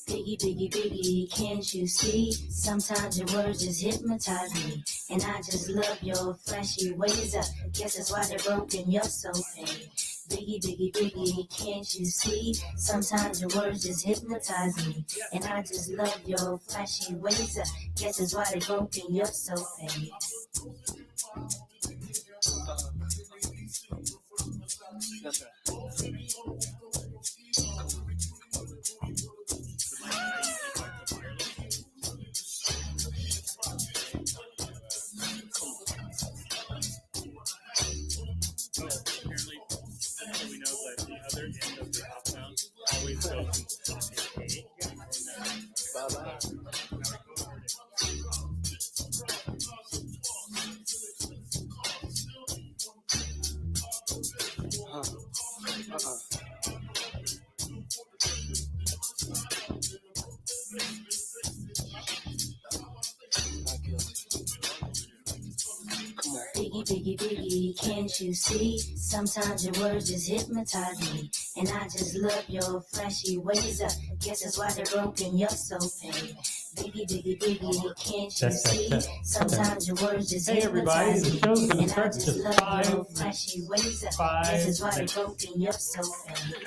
Biggie, biggie, biggie, can't you see? Sometimes your words just hypnotize me. And I just love your flashy ways. I guess that's why they're broken, you're so paid. Biggie, biggie, biggie, can't you see? Sometimes your words just hypnotize me. And I just love your flashy ways. I guess that's why they're broken, you're so paid. That's right. Biggie, biggie, can't you see? Sometimes your words just hypnotize me. And I just love your flashy ways. I guess that's why they're broken, you're so paid. Biggie, biggie, biggie, can't you see? Sometimes your words just hypnotize me. And I just love your flashy ways. I guess that's why they're broken, you're so paid.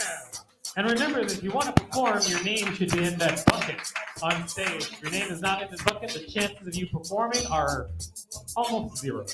And remember that if you want to perform, your name should be in that bucket on stage. If your name is not in the bucket, the chances of you performing are almost zero.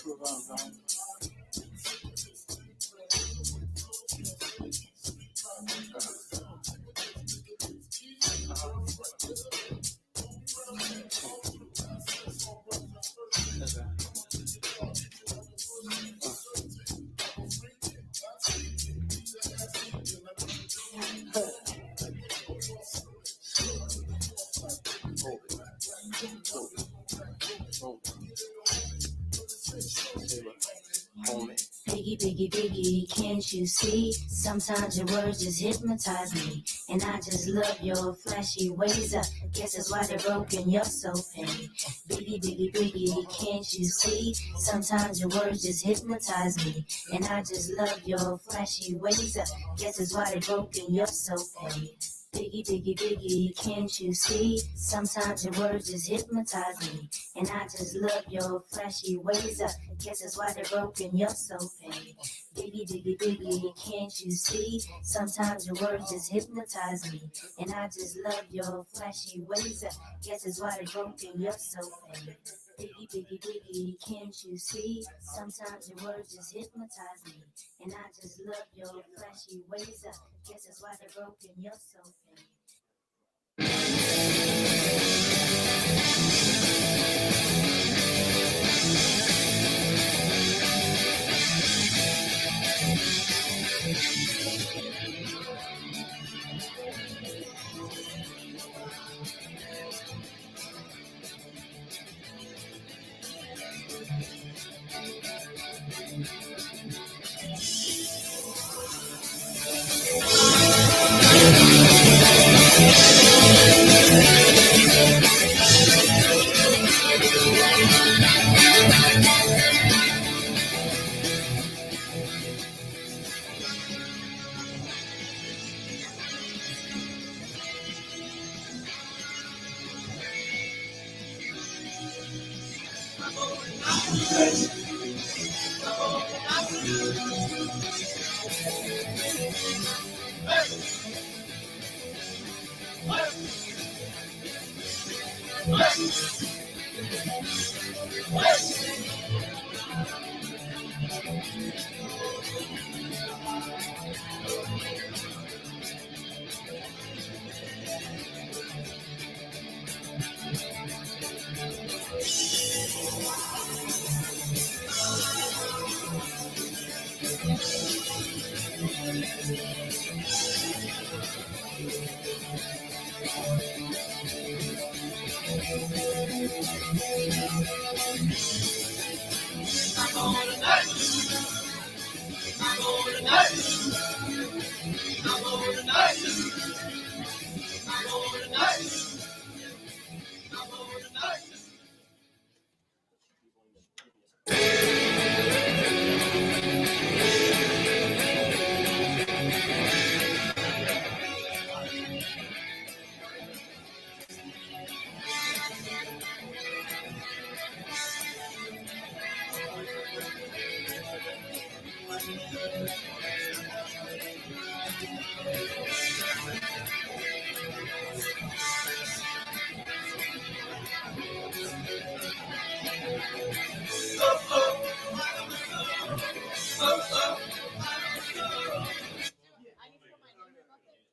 Biggie, biggie, biggie, can't you see? Sometimes your words just hypnotize me. And I just love your flashy ways. I guess that's why they're broken, you're so paid. Biggie, biggie, biggie, can't you see? Sometimes your words just hypnotize me. And I just love your flashy ways. I guess that's why they're broken, you're so paid. Biggie, biggie, biggie, can't you see? Sometimes your words just hypnotize me. And I just love your flashy ways. I guess that's why they're broken, you're so paid. Biggie, biggie, biggie, can't you see? Sometimes your words just hypnotize me. And I just love your flashy ways. I guess that's why they're broken, you're so paid. Biggie, biggie, biggie, can't you see? Sometimes your words just hypnotize me. And I just love your flashy ways. I guess that's why they're broken, you're so paid.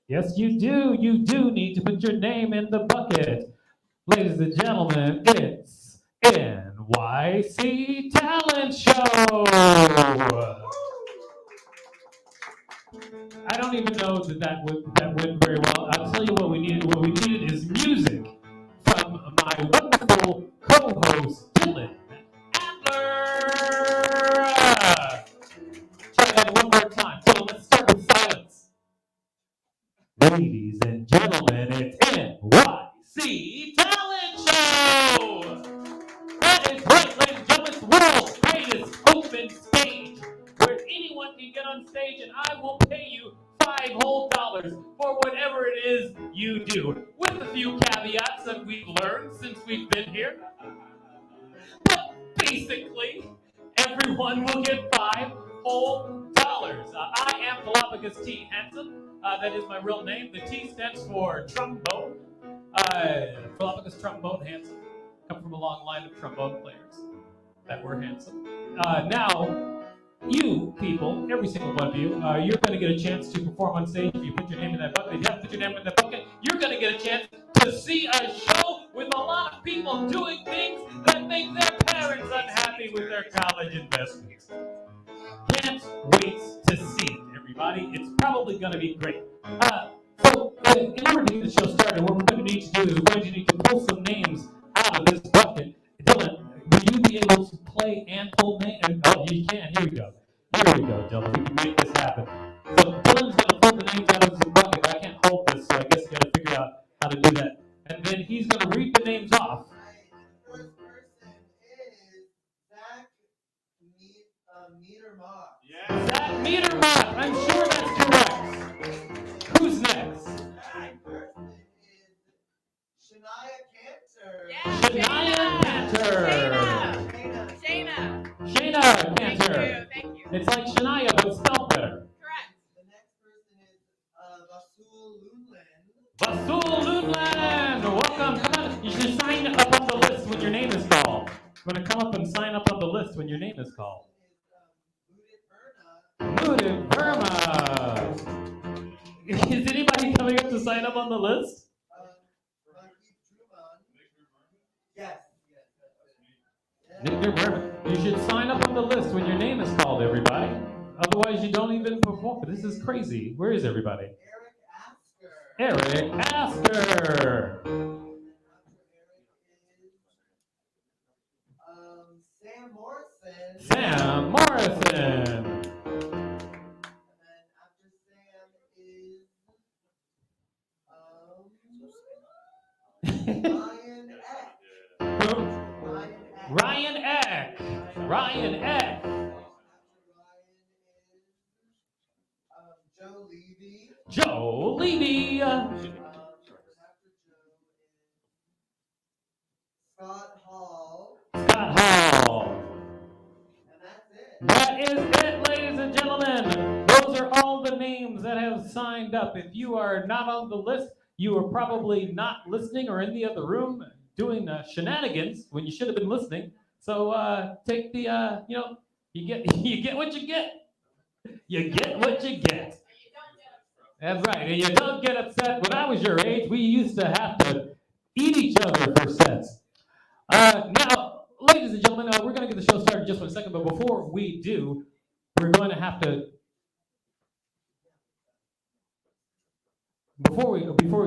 Yes, you do. You do need to put your name in the bucket. Ladies and gentlemen, it's NYC Talent Show. I don't even know that went very well. I'll tell you what we needed. What we needed is music from my wonderful co-host, Dylan Adler. Try that one more time. So let's start with silence. Ladies and gentlemen, it's NYC Talent Show! That is right, ladies and gentlemen, it's the world's greatest open since we've been here. But basically, everyone will get $5 whole dollars. I am Galapagos T. Hansen. That is my real name. The T stands for trombone. Galapagos Trombone Hansen. Come from a long line of trombone players that were handsome. Now, you people, every single one of you, you're going to get a chance to perform on stage. If you put your name in that bucket, if you haven't put your name in that bucket, you're going to get a chance to see a show with a lot of people doing things that make their parents unhappy with their college investments. Can't wait to see it, everybody. It's probably going to be great. So, in order to get the show started, what we're going to need to do is we're going to need to pull some names out of this bucket. Dylan, will you be able to play and pull names? Oh, you can. Here we go. Here we go, Dylan. We can make this happen. So Dylan's going to pull the names out of his bucket. I can't hold this, so I guess you got to figure out how to do that. And then he's going to read the names off. The first person is Zach Metermott. Yeah. Zach Metermott. I'm sure that's correct. Who's next? Second person is Shania Cantor. Yeah. Shania Cantor. Shayna Cantor. Thank you. It's like Shania, but spelled better. Correct. The next person is Vasul Lunland. Vasul Lunland. Welcome. Come on. You should sign up on the list when your name is called. I'm going to come up and sign up on the list when your name is called. Mudit Burma. Is anybody coming up to sign up on the list? Yes. Nick Burma. You should sign up on the list when your name is called, everybody. Otherwise, you don't even perform. This is crazy. Where is everybody? Eric Asker. Sam Morrison. Sam Morrison. And then after Sam is Ryan X. Who? Ryan Eck. Ryan Eck. After Ryan is Joe Levy. Joe Levy. After Joe is Scott Hall. Scott Hall. And that's it. That is it, ladies and gentlemen. Those are all the names that have signed up. If you are not on the list, you are probably not listening or in the other room doing shenanigans when you should have been listening. So take the, you get what you get. You get what you get. That's right. And you don't get upset. When I was your age, we used to have to eat each other for cents. Now, ladies and gentlemen, we're going to get the show started in just one second. But before we do, we're going to have to. Before we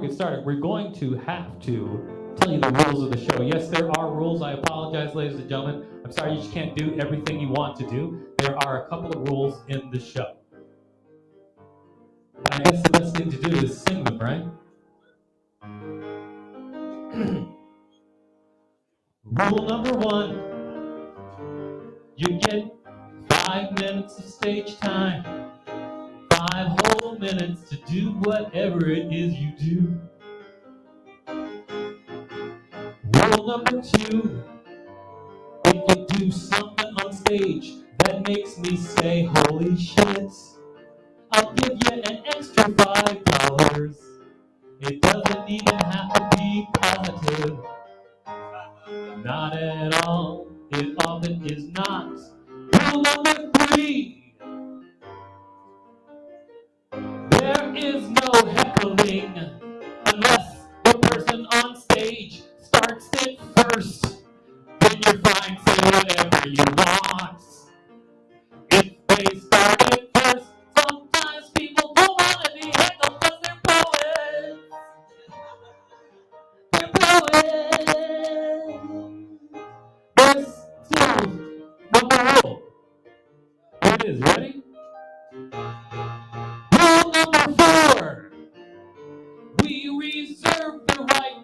get started, we're going to have to tell you the rules of the show. Yes, there are rules. I apologize, ladies and gentlemen. I'm sorry you just can't do everything you want to do. There are a couple of rules in the show. I guess the best thing to do is sing them, right? Rule number 1. You get 5 minutes of stage time. 5 whole minutes to do whatever it is you do. Rule number 2. If you do something on stage that makes me say, holy shit, I'll give you an extra $5. It doesn't even have to be positive. Not at all. It often is not. Rule number 3. There is no heckling unless the person on stage starts it first. Then you're fine, say whatever you want. If they start it first, sometimes people don't want to be heckled because they're poets. They're poets. There's still one more rule. Here it is. Ready? Rule number 4. We reserve the right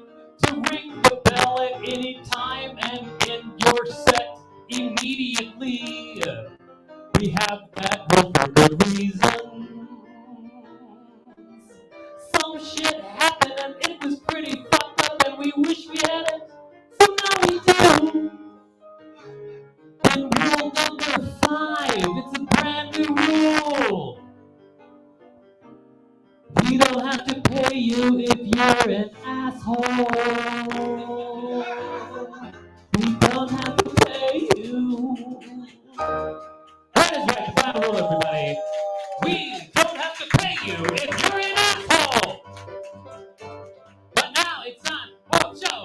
to ring the bell at any time and end your set immediately. We have that rule for good reason. Some shit happened and it was pretty fucked up and we wish we had it if you're an asshole. We don't have to pay you. That is right, the final rule, everybody. We don't have to pay you if you're an asshole. But now it's time for the show.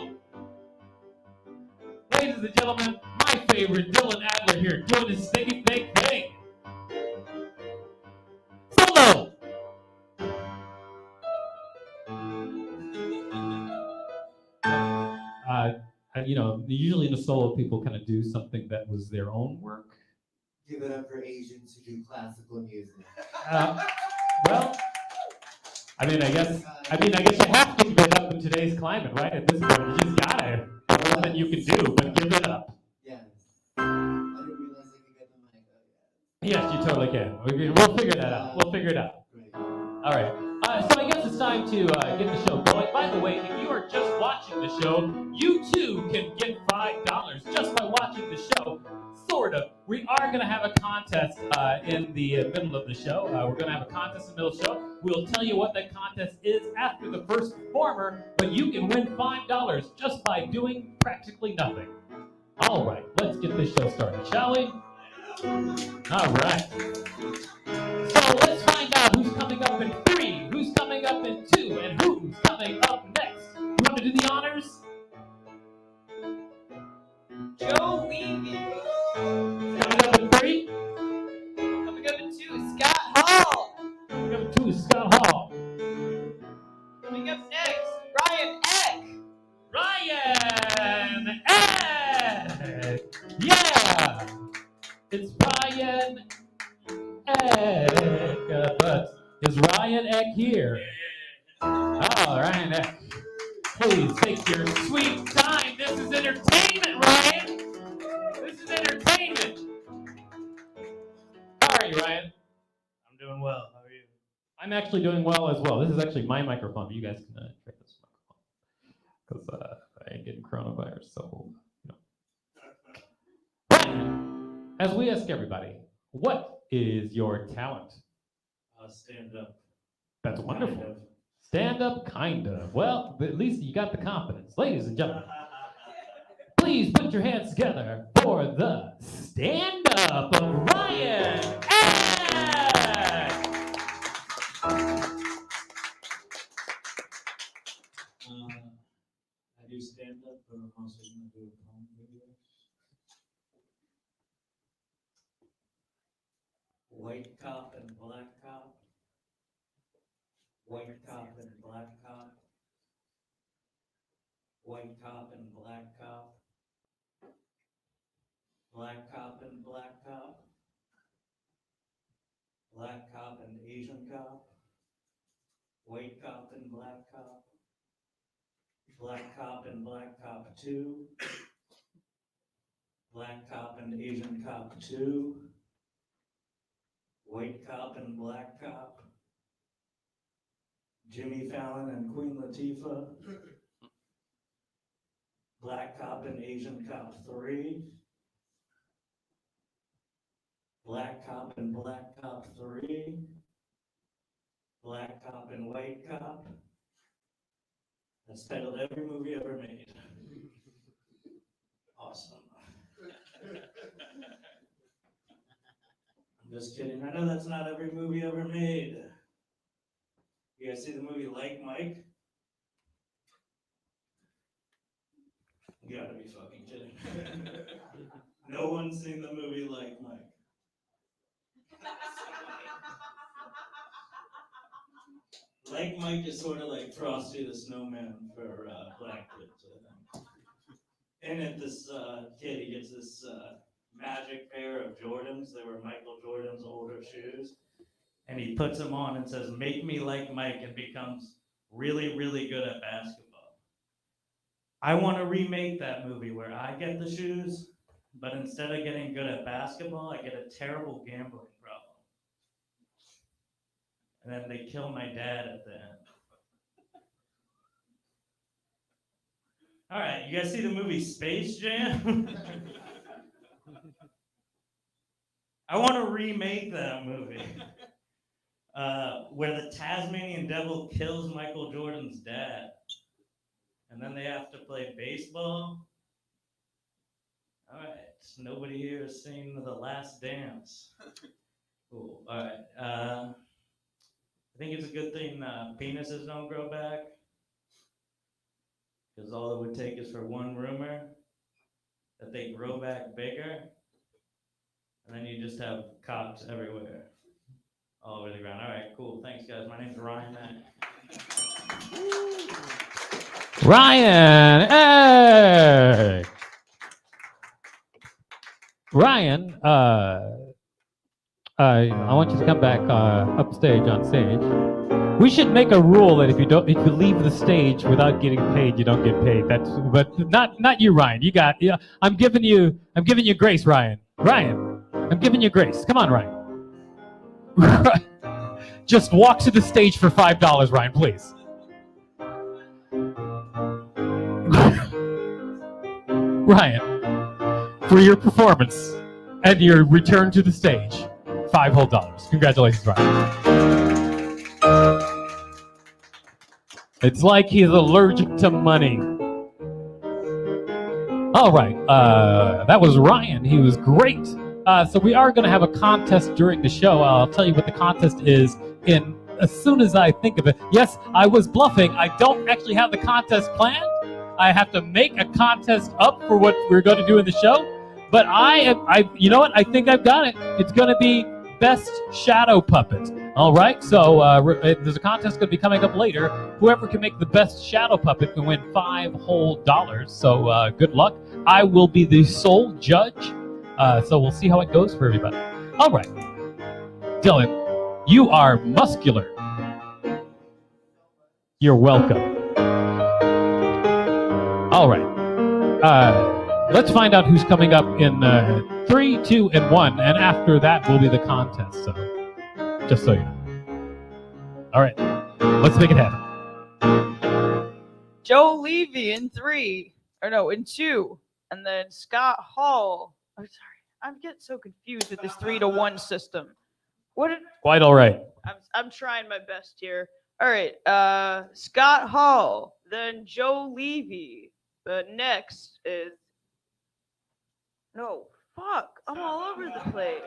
Ladies and gentlemen, my favorite Dylan Adler here doing his sticky fake thing. Solo. Usually in a solo, people kind of do something that was their own work. Give it up for Asians who do classical music. Well, I guess you have to give it up in today's climate, right? At this point, you just gotta. More than you can do, but give it up. Yes. I didn't realize I could get the mic up yet. Yes, you totally can. We'll figure that out. We'll figure it out. Great. All right. So I guess it's time to get the show going. By the way, if you are just watching the show, you too can get $5 just by watching the show. Sort of. We are going to have a contest in the middle of the show. We're going to have a contest in the middle of the show. We'll tell you what that contest is after the first performer, but you can win $5 just by doing practically nothing. All right, let's get this show started, shall we? All right. So let's find out who's coming up in 3, who's coming up in 2, and who's coming up next. You want to do the honors? Joe Levy. Coming up in 3? Coming up in 2, Scott Hall. Coming up in 2 is Scott Hall. Coming up next, Ryan Eck. Ryan Eck! Yeah! It's Ryan Eck. But is Ryan Eck here? Oh, Ryan Eck. Please take your sweet time. This is entertainment, Ryan. This is entertainment. How are you, Ryan? I'm doing well. How are you? I'm actually doing well as well. This is actually my microphone, but you guys can check this microphone. Because I ain't getting coronavirus, so, Ryan, as we ask everybody, what is your talent? Stand up. That's wonderful. Kind of. Stand up, kind of. Well, at least you got the confidence. Ladies and gentlemen, please put your hands together for the stand up of Ryan Eck. I do stand up, but I'm also going to do a poem video. White cop and black cop. White cop and black cop. White cop and black cop. Black cop and black cop. Black cop and Asian cop. White cop and black cop. Black cop and black cop 2. Black cop and Asian cop 2. White cop and black cop. Jimmy Fallon and Queen Latifah. Black cop and Asian cop 3. Black cop and black cop 3. Black cop and white cop. That's titled Every Movie Ever Made. Awesome. I'm just kidding. I know that's not every movie ever made. You guys see the movie Like Mike? You gotta be fucking kidding. No one's seen the movie Like Mike. Like Mike is sort of like Frosty the Snowman for black kids, I think. In it, this kid, he gets this magic pair of Jordans. They were Michael Jordan's older shoes. And he puts them on and says, "Make me like Mike," and becomes really, really good at basketball. I want to remake that movie where I get the shoes, but instead of getting good at basketball, I get a terrible gambling problem. And then they kill my dad at the end. All right, you guys see the movie Space Jam? I want to remake that movie. where the Tasmanian Devil kills Michael Jordan's dad. And then they have to play baseball. All right, nobody here has seen The Last Dance. Cool. All right. I think it's a good thing penises don't grow back, because all it would take is for one rumor that they grow back bigger, and then you just have cocks everywhere, all over the ground. All right, cool. Thanks, guys. My name's Ryan. Ryan, hey! Ryan, I want you to come back upstage on stage. We should make a rule that if you leave the stage without getting paid, you don't get paid. But not you, Ryan. You got, yeah. I'm giving you grace, Ryan. Ryan, I'm giving you grace. Come on, Ryan. Just walk to the stage for $5, Ryan, please. Ryan, for your performance and your return to the stage, $5 whole. Congratulations, Ryan. It's like he's allergic to money. All right, that was Ryan. He was great. So we are going to have a contest during the show. I'll tell you what the contest is in as soon as I think of it. Yes, I was bluffing. I don't actually have the contest planned. I have to make a contest up for what we're going to do in the show. But you know what? I think I've got it. It's going to be Best Shadow Puppet. All right, so there's a contest going to be coming up later. Whoever can make the best shadow puppet can win $5 whole. So good luck. I will be the sole judge. So we'll see how it goes for everybody. All right, Dylan, you are muscular. You're welcome. All right, let's find out who's coming up in 3, 2, and 1, and after that will be the contest. So just so you know. All right, let's make it happen. Joe Levy in 3, or no, in 2, and then Scott Hall. I'm sorry, I'm getting so confused with this 3-to-1 system. Quite all right. I'm trying my best here. All right, Scott Hall, then Joe Levy. The next is fuck. I'm all over the place.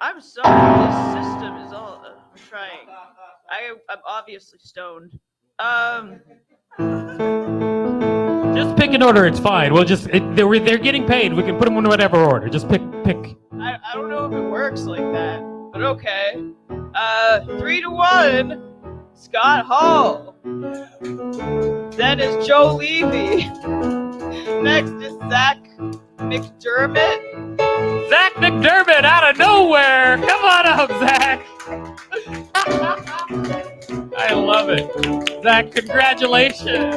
I'm sorry. This system is all. I'm trying. I'm obviously stoned. Just pick an order. It's fine. We'll just they're getting paid. We can put them in whatever order. Just pick. I don't know if it works like that, but okay. 3-to-1. Scott Hall. Then is Joe Levy. Next is Zach McDermott. Zach McDermott out of nowhere. Come on up, Zach. I love it. Zach, congratulations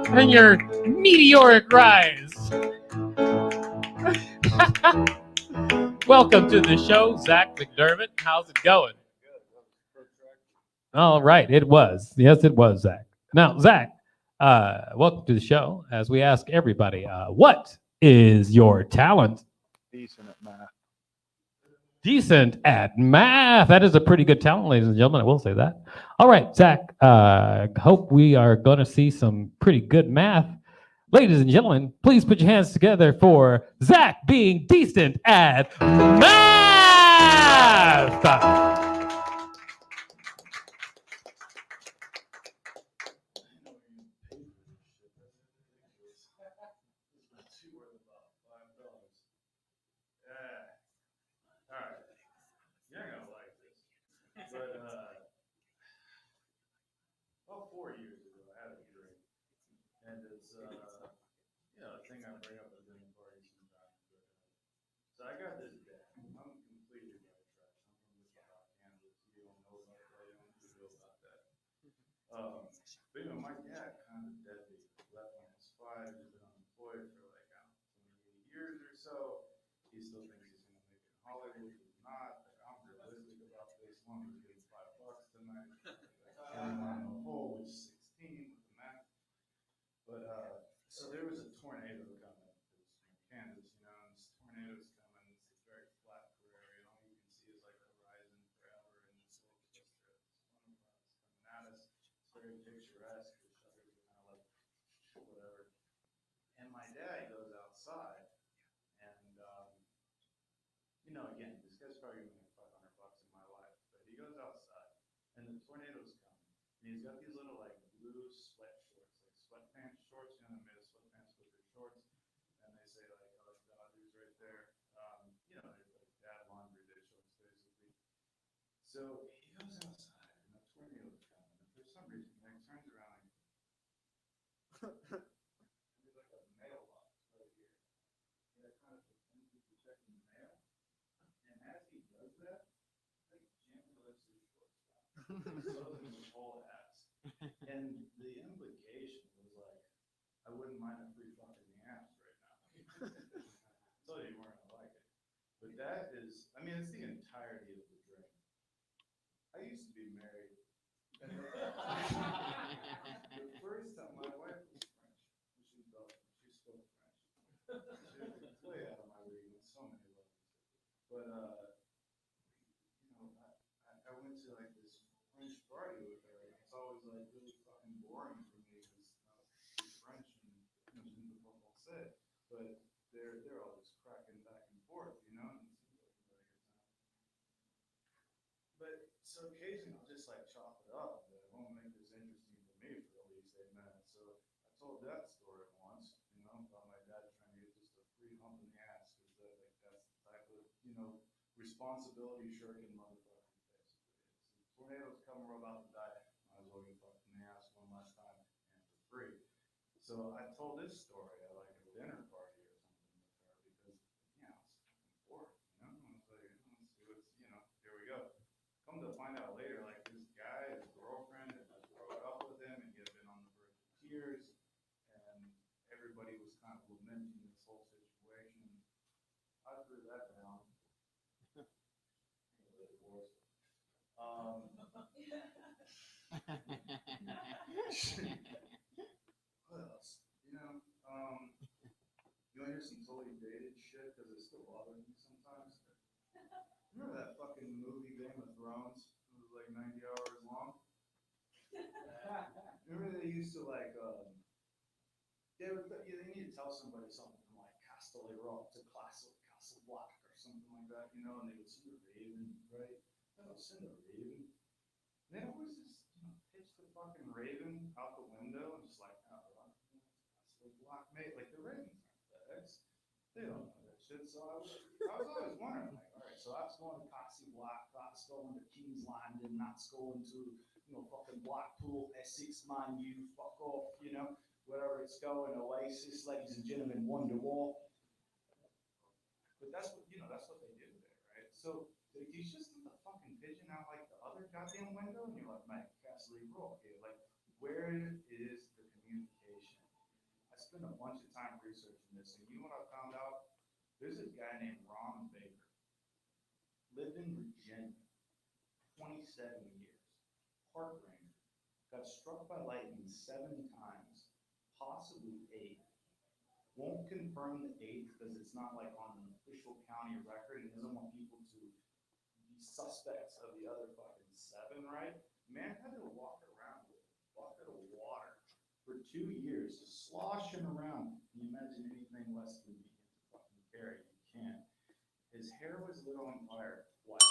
on your meteoric rise. Welcome to the show, Zach McDermott. How's it going? All right, it was. Yes, it was, Zach. Now, Zach, welcome to the show. As we ask everybody, what is your talent? Decent at math. Decent at math. That is a pretty good talent, ladies and gentlemen. I will say that. All right, Zach. Hope we are going to see some pretty good math. Ladies and gentlemen, please put your hands together for Zach being decent at math. About 4 years ago, I had a drink, and it's a thing I bring up at dinner parties sometimes. So I got this dad. I'm completely white trash. I'm from Kansas. You don't know about that. You don't need to know about that. But my dad kind of deadbeat. Left on his spot. He's been unemployed for like 28 years or so. He still thinks he's gonna make it in Hollywood. He's not. Like, I'm realistic about this. One, he's getting $5 tonight. And on the whole was 16 with the math. But so there was a tornado coming. Kansas, and this tornado's coming. It's a very flat prairie, and all you can see is like the horizon forever, and the slope just drifts. you know, again, this guy's probably gonna make $500 in my life, but he goes outside and the tornadoes come. And he's got these little like blue sweat shorts, like sweatpants shorts, you know, they're made of sweatpants with their shorts. And they say like, oh, Dodgers right there. You know, they're like dad laundry day shorts basically. So he goes outside and the tornado's coming. And for some reason, he like turns around like, there's like a mailbox right here. And I kind of pretends to check the mail. And as he does that, like Jim lifts his shorts down. So his whole ass. And the implication was like, I wouldn't mind a free fucking the ass right now. So you weren't gonna like it. But that is, I mean, it's the entirety of the drink. I used to be married. The first time my wife was French. She's Belgian. She spoke French. She's way out of my league in so many levels. But you know, I went to like this French party with her, and it's always like really fucking boring for me because she's French and je ne sais pas français, but they're always cracking back and forth, you know. And it seems like a really good time. But so occasionally I'll just like chop it up, but it won't make this interesting for me for at least 8 minutes. So I told that story once, you know, about my dad trying to get just a free hump in the ass because like that's the type of, you know, responsibility shirking motherfucker basically. It's tornadoes coming, we're about to die. Might as well get fucked in the ass one last time and for free. So I told this story at like a dinner party or something with her because, you know, it's fucking bored, you know? I was like, let's see what's, you know, here we go. Come to find out later, like this guy, his girlfriend, had just broke up with him and he had been on the verge of tears. And everybody was kind of lamenting this whole situation. I threw that down. What else? You know, you want to hear some totally dated shit because it still bothers me sometimes. Remember that fucking movie Game of Thrones? It was like 90 hours long. Remember they used to like they need to tell somebody something from like Castle Rock to Castle Black or something like that, you know, and they would send a raven, right? They would send a raven. They always just, you know, pitch the fucking raven out the window and just like, oh, Castle Black, mate. Like the ravens aren't FedEx. They don't know that shit. So I was always wondering, like, all right, so that's going to Castle Black, that's going to King's Landing, that's going to, you know, fucking Blackpool, Essex, Man U, fuck off, you know, wherever it's going, Oasis, ladies and gentlemen, Wonderwall. But that's what, you know, that's what they do there, right? So like, he's just in the fucking pigeon out like the other goddamn window, and you're like, man, Castle Rock here. Like, where is the communication? I spent a bunch of time researching this, and you know what I found out? There's this guy named Ron Baker, lived in Virginia, 27 years, park ranger, got struck by lightning 7 times, possibly 8. Won't confirm the 8th because it's not like on an official county record and doesn't want people to be suspects of the other fucking 7, right? Man had to walk around with a bucket of water for 2 years, sloshing around. Can you imagine anything less convenient to fucking carry? You can't. His hair was lit on fire twice.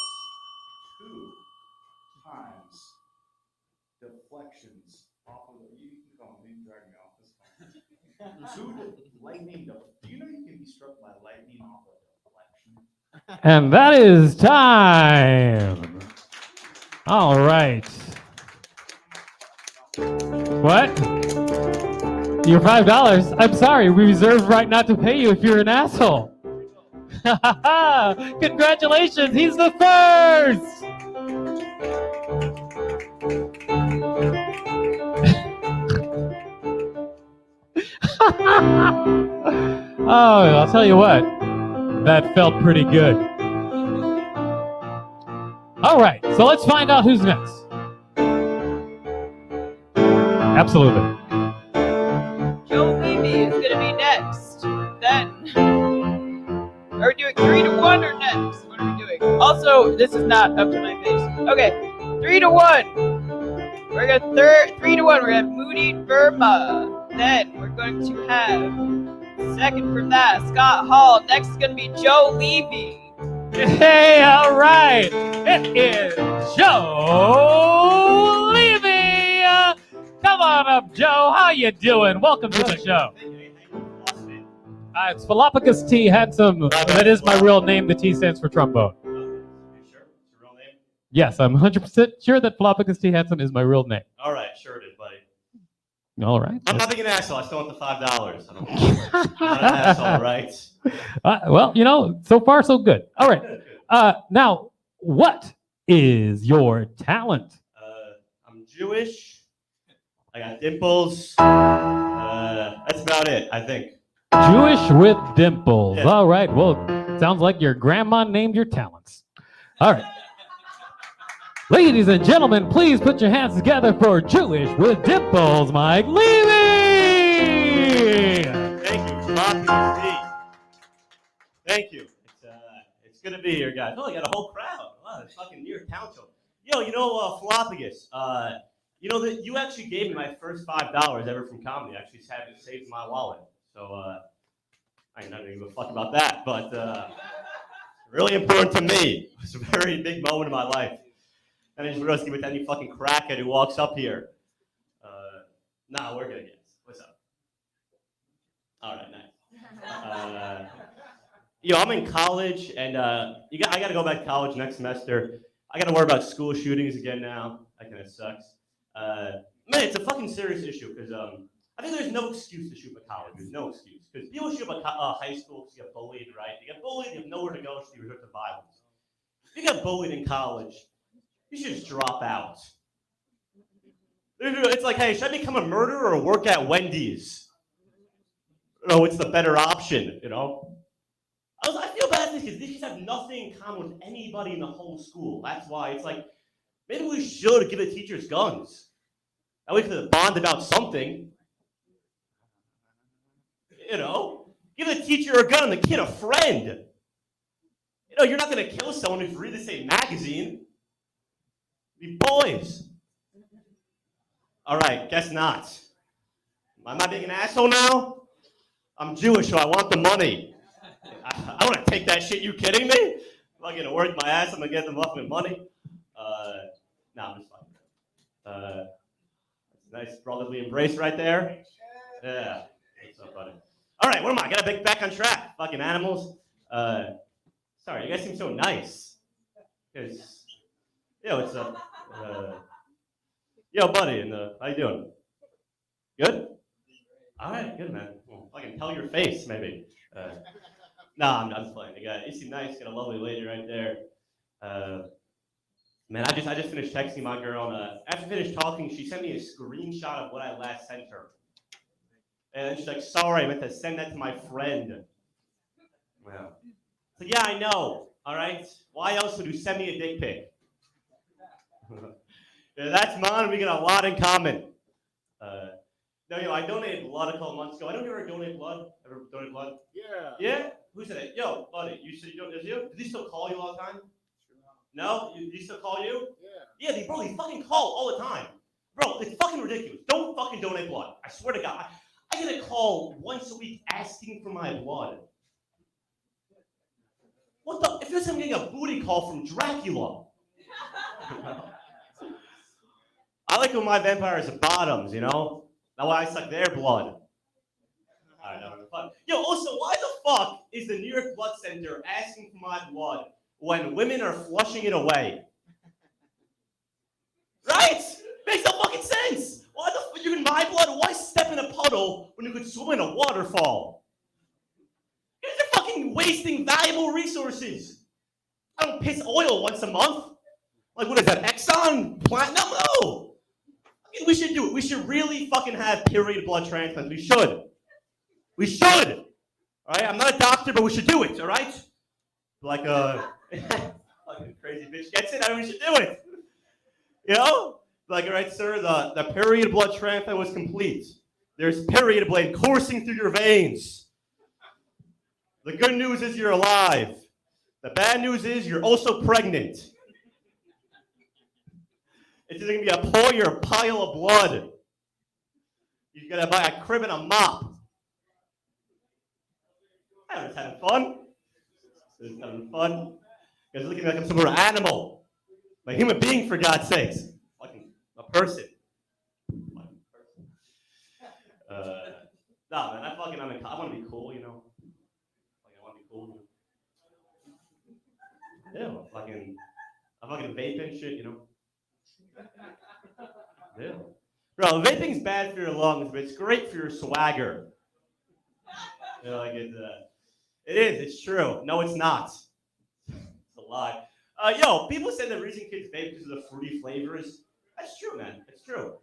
2 times. Deflections off of the, you can call me, drag me off this phone. 2 lightning, do you know you can be struck by lightning off of deflection? And that is time. All right. What? Your $5? I'm sorry, we reserved right not to pay you if you're an asshole. Congratulations, he's the first. Oh, I'll tell you what, that felt pretty good. All right, so let's find out who's next. Absolutely. Joe Levy is going to be next. Then, are we doing 3 to 1 or next? What are we doing? Also, this is not up to my face. Okay, 3 to 1. We're going to 3 to 1. We're going to have Moody Verma. Then we're going to have second from that Scott Hall. Next is going to be Joe Levy. Hey, all right. It is Joe Levy. Come on up, Joe. How you doing? Welcome to the show. It's Philopicus T. Handsome. That is my real name. The T stands for trombone. Are you sure? It's your real name? Yes, I'm 100% sure that Philopicus T. Handsome is my real name. All right, sure it is, buddy. All right. I'm not being an asshole. I still want the $5. I'm not an asshole, right? Well, so far so good. All right. Now, what is your talent? I'm Jewish. I got dimples. That's about it, I think. Jewish with dimples. Yeah. All right. Well, sounds like your grandma named your talents. All right. Ladies and gentlemen, please put your hands together for Jewish with dimples, Mike Levy. Thank you, Philopicus. Thank you. It's good to be here, guys. Oh, I got a whole crowd. Wow, it's fucking New York Talent Show. Yo, Philopicus. That you actually gave me my first $5 ever from comedy. Actually, saved my wallet. So I'm not gonna give a fuck about that, but really important to me. It's a very big moment in my life. And I just realized with any fucking crackhead who walks up here. Nah, we're good, guys. What's up? All right, nice. I'm in college, and I got to go back to college next semester. I got to worry about school shootings again now. That kind of sucks. Man, it's a fucking serious issue because I think there's no excuse to shoot up college. There's no excuse because people shoot up high school because you get bullied, right? You get bullied, you have nowhere to go, so you resort to violence. If you get bullied in college, you should just drop out. It's like, hey, should I become a murderer or work at Wendy's? It's the better option, I feel bad because these kids have nothing in common with anybody in the whole school. That's why it's like, maybe we should give the teachers guns. That way we could bond about something. Give the teacher a gun and the kid a friend. You're not going to kill someone who's reading the same magazine. Be boys. All right, guess not. Am I being an asshole now? I'm Jewish, so I want the money. I want to take that shit. You kidding me? I'm going to work my ass. I'm going to get them up with money. I'm just fine. Nice brotherly embrace right there. Yeah. What's up, buddy? All right, what am I? Got to get back on track. Fucking animals. Sorry, you guys seem so nice. What's up? Yo, buddy, how you doing? Good? All right, good, man. Well, I can tell your face, maybe. I'm just playing. You seem nice. Got a lovely lady right there. Man, I just finished texting my girl, and after I finished talking, she sent me a screenshot of what I last sent her. And then she's like, sorry, I meant to send that to my friend. Wow. So yeah, I know, all right? Why else would you send me a dick pic? Yeah, that's mine. We got a lot in common. I donated blood a couple months ago. I don't ever donate blood. Ever donate blood? Yeah. Yeah? Who said it? Yo, buddy, you said you don't. Is you? Did he still call you all the time? No? Did he still call you? Yeah. Yeah, they fucking call all the time. Bro, it's fucking ridiculous. Don't fucking donate blood. I swear to God. I get a call once a week asking for my blood. What the? If this I'm getting a booty call from Dracula. I like when my vampires are bottoms, That's why I suck their blood. Alright, that was fun. Yo, also, why the fuck is the New York Blood Center asking for my blood when women are flushing it away? Right? Makes no fucking sense. Why the fuck you can buy blood? Why step in a puddle when you could swim in a waterfall? You guys are fucking wasting valuable resources. I don't piss oil once a month. Like, what is that, Exxon? Platinum? No. We should do it. We should really fucking have period blood transplants. We should. We should. All right? I'm not a doctor, but we should do it, all right? Like fucking crazy bitch gets it. I mean, we should do it. Like, all right, sir, the period blood transplant was complete. There's period blood coursing through your veins. The good news is you're alive. The bad news is you're also pregnant. It's either going to be a poi or a pile of blood. You got to buy a crib and a mop. I was having fun. You guys are looking like I'm some sort of animal. Like a human being, for God's sakes. Fucking a person. Nah, man, I want to be cool, you know. Like, I want to be cool. Yeah, I fucking vape and shit, you know. Yeah. Bro, vaping's bad for your lungs, but it's great for your swagger. You know, like it is, it's true. No, it's not. It's a lie. Yo, people say the reason kids vape because of the fruity flavors. That's true, man. It's true.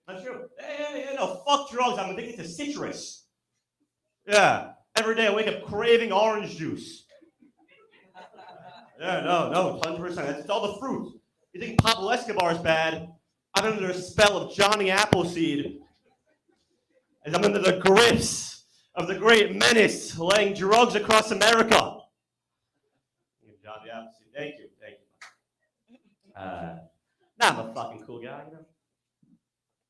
That's true. Hey, no, fuck drugs. I'm addicted to citrus. Yeah. Every day I wake up craving orange juice. Yeah, no, 100%. It's all the fruit. You think Pablo Escobar is bad? I'm under the spell of Johnny Appleseed. As I'm under the grips of the great menace laying drugs across America. Johnny Appleseed. Thank you. I'm a fucking cool guy, you know?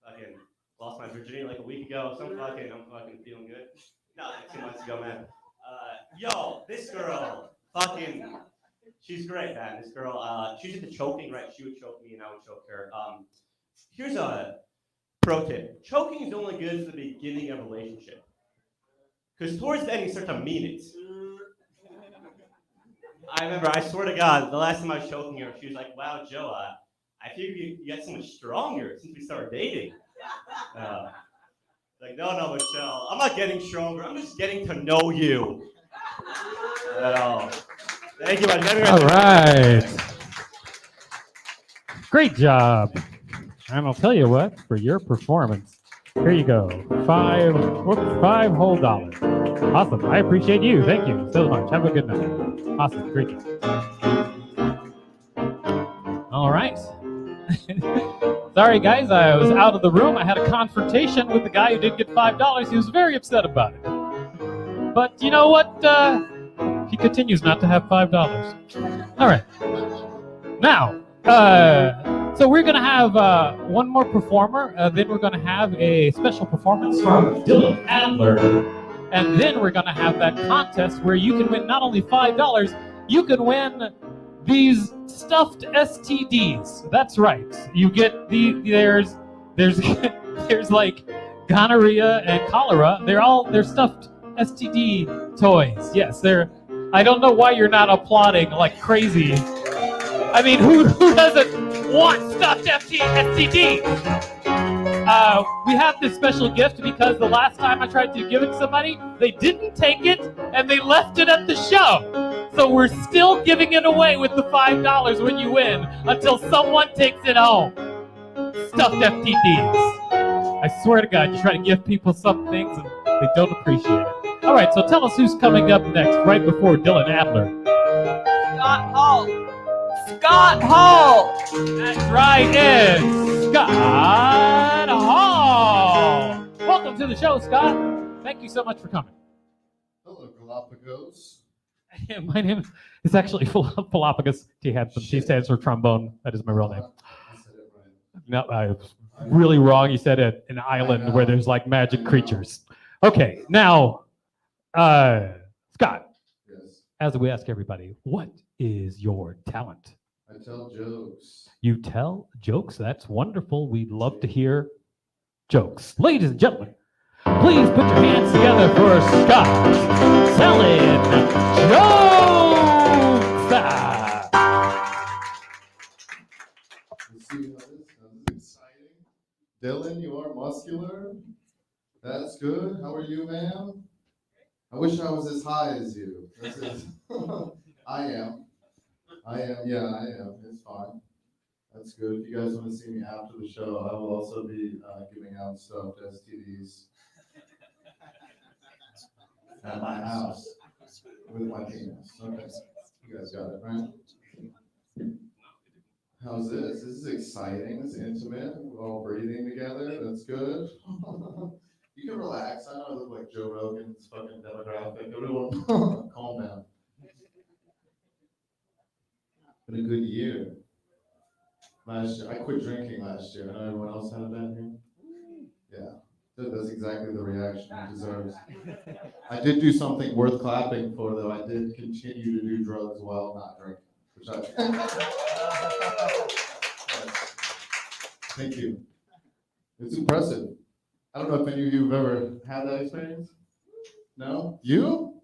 Fucking lost my virginity like a week ago. I'm fucking feeling good. No, like 2 months ago, man. Yo, this girl, she's great, man. This girl, she's into choking, right? She would choke me and I would choke her. Here's a pro tip. Choking is only good for the beginning of a relationship. Because towards the end, you start to mean it. I remember, I swear to God, the last time I was choking her, she was like, wow, Joe, I feel you got so much stronger since we started dating. Like, no, Michelle, I'm not getting stronger. I'm just getting to know you. Thank you, man. All right. Great job. And I'll tell you what, for your performance, here you go. $5 whole dollars. Awesome. I appreciate you. Thank you so much. Have a good night. Awesome. Great job. All right. Sorry, guys. I was out of the room. I had a confrontation with the guy who did get $5. He was very upset about it. But you know what? He continues not to have $5. All right. Now, so we're going to have one more performer. Then we're going to have a special performance from Dylan Adler. And then we're going to have that contest where you can win not only $5, you can win these stuffed STDs. That's right. You get there's there's like gonorrhea and cholera. They're stuffed STD toys. Yes, I don't know why you're not applauding like crazy. I mean, who doesn't want stuffed STD? We have this special gift because the last time I tried to give it to somebody, they didn't take it and they left it at the show. So we're still giving it away with the $5 when you win until someone takes it home. Stuffed STDs. I swear to God, you try to give people some things and they don't appreciate it. All right, so tell us who's coming up next, right before Dylan Adler. Scott Hall. Scott Hall. That's right, it's Scott Hall. Welcome to the show, Scott. Thank you so much for coming. Hello, Galapagos. My name is actually Galapagos T. Hanson. T stands for trombone. That is my real name. I said it right. No, I was really wrong. You said it, an island where there's like magic creatures. Okay, now, Scott, Yes. as we ask everybody, what is your talent? I tell jokes. You tell jokes? That's wonderful. We'd love to hear jokes. Ladies and gentlemen, please put your hands together for Scott telling jokes. You see how this is exciting? Dylan, you are muscular. That's good. How are you, ma'am? I wish I was as high as you. I am. Yeah, I am. It's fine. That's good. If you guys want to see me after the show, I will also be giving out stuffed STDs at my house with my penis. Okay. You guys got it, right? How's this? This is exciting. It's intimate. We're all breathing together. That's good. You can relax. I know I look like Joe Rogan's fucking demographic. Everyone, calm down. Been a good year. Last year, I quit drinking last year. I know everyone else had a bad year. Yeah, that's exactly the reaction it deserves. I did do something worth clapping for, though. I did continue to do drugs while not drinking. Which Thank you. It's impressive. I don't know if any of you have ever had that experience. No? You?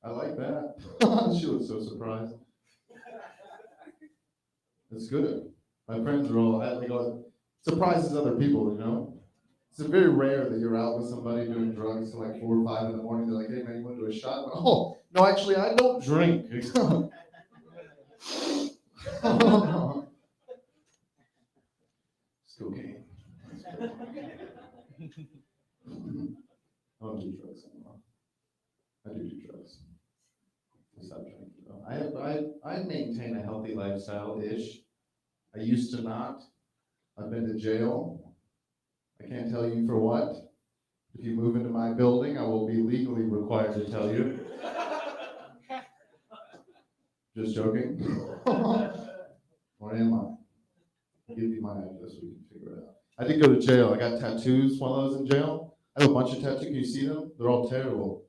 I like that. She looks so surprised. It's good. My friends are all, surprises other people, you know? It's very rare that you're out with somebody doing drugs till like 4 or 5 in the morning. They're like, hey man, you want to do a shot? Oh, no, actually, I don't drink. It's cocaine. I don't do drugs anymore. I do drugs. I stopped drinking though. I maintain a healthy lifestyle-ish. I used to not. I've been to jail. I can't tell you for what. If you move into my building, I will be legally required to tell you. Just joking. Or am I? I'll give you my address so we can figure it out. I did go to jail. I got tattoos while I was in jail. I have a bunch of tattoos. Can you see them? They're all terrible.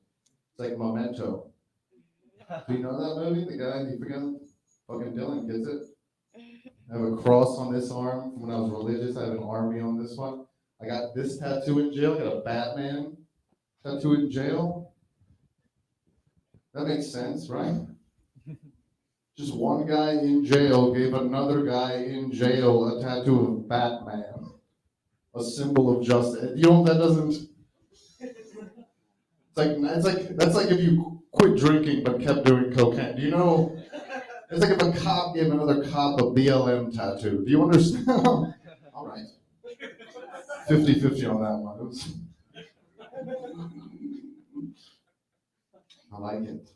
It's like Memento. Do you know that movie? The guy, you forget? Fucking Dylan gets it. I have a cross on this arm from when I was religious. I have an army on this one. I got this tattoo in jail. I got a Batman tattoo in jail. That makes sense, right? Just one guy in jail gave another guy in jail a tattoo of Batman, a symbol of justice. You know that doesn't. That's like if you quit drinking but kept doing cocaine. Do you know? It's like if a cop gave another cop a BLM tattoo. Do you understand? All right. 50-50 on that one. I like it.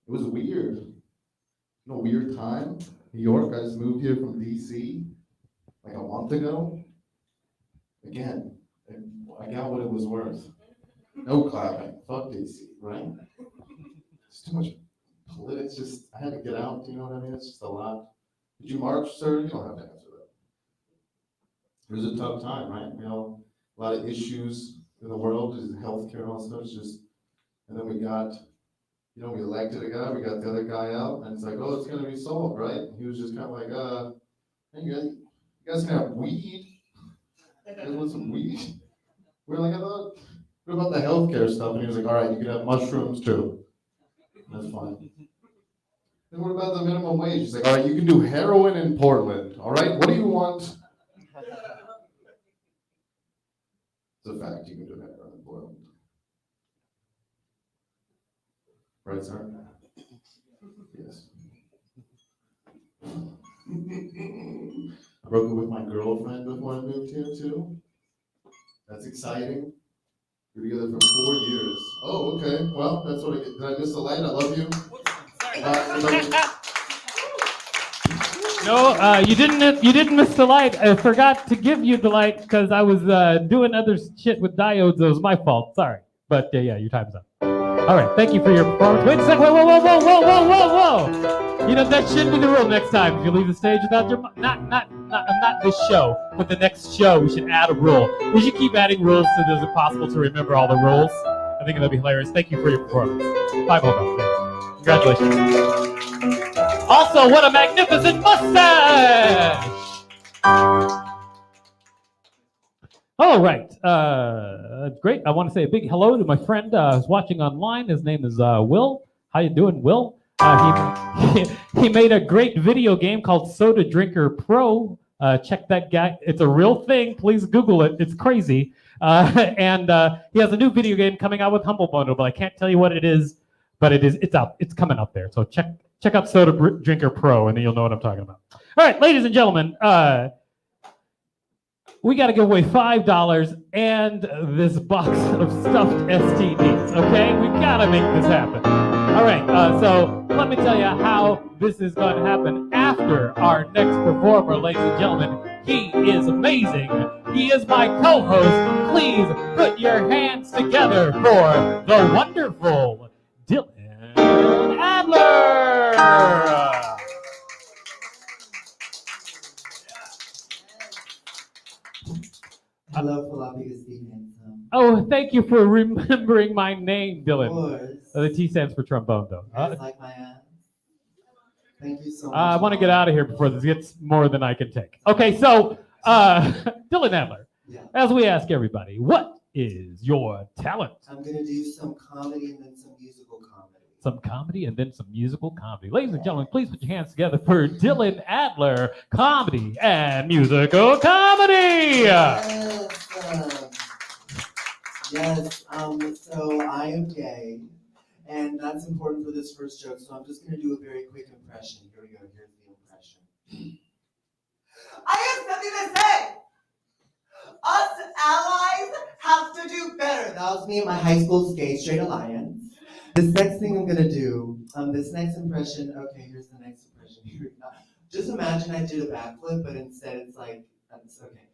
It was weird. A weird time. New York, I just moved here from DC like a month ago. Again, I got what it was worth. No clapping. Fuck DC, right? It's too much politics. Just, I had to get out, you know what I mean? It's just a lot. Did you march, sir? You don't have to answer that. It was a tough time, right? You know, a lot of issues in the world, healthcare and all that stuff. It's just, and then we got, you know, we elected a guy, we got the other guy out, and it's like, oh, it's gonna be solved, right? And he was just kind of like, hey, you guys can have weed? You guys want some weed? We were like, what about the healthcare stuff? And he was like, all right, you can have mushrooms too. That's fine. And what about the minimum wage? He's like, all right, you can do heroin in Portland, all right? What do you want? It's a fact, you can do heroin in Portland. Right, sir? Yes. I broke up with my girlfriend before I moved here, too. That's exciting. We were together for 4 years. Oh, okay. Well, that's what I get. Did I miss the light? I love you. No, you didn't miss the light. I forgot to give you the light because I was doing other shit with diodes. It was my fault. Sorry. But yeah, your time's up. All right, thank you for your performance. Wait a second. Whoa. You know, that should be the rule next time. If you leave the stage without your... Not this show, but the next show, we should add a rule. We should keep adding rules so it's impossible to remember all the rules. I think that'd be hilarious. Thank you for your performance. $5. Congratulations. Also, what a magnificent mustache! All right, great. I want to say a big hello to my friend who's watching online. His name is Will. How you doing, Will? He made a great video game called Soda Drinker Pro. Check that guy. It's a real thing. Please Google it. It's crazy. And he has a new video game coming out with Humble Bundle, but I can't tell you what it is. But it's out. It's coming up there. So check out Soda Drinker Pro, and then you'll know what I'm talking about. All right, ladies and gentlemen. We got to give away $5 and this box of stuffed STDs, okay? We got to make this happen. All right, so let me tell you how this is going to happen after our next performer, ladies and gentlemen. He is amazing. He is my co-host. Please put your hands together for the wonderful Dylan Adler. Hello, Philopicus T. Handsome. Oh, thank you for remembering my name, Dylan. Of course. The T stands for trombone, though. Just like my aunt. Thank you so much. I want to get out of here before this gets more than I can take. Okay, so Dylan Adler, Yeah. as we ask everybody, what is your talent? I'm gonna do some comedy and then some musical comedy. Some comedy and then some musical comedy. Ladies and gentlemen, please put your hands together for Dylan Adler, comedy and musical comedy. Yes. So I am gay, and that's important for this first joke. So I'm just gonna do a very quick impression. Here we go. Here's the impression. I have something to say. Us allies have to do better. That was me and my high school's gay straight alliance. This next thing I'm gonna do, this next impression. Okay, here's the next impression. Here, just imagine I did a backflip, but instead it's like, it's okay.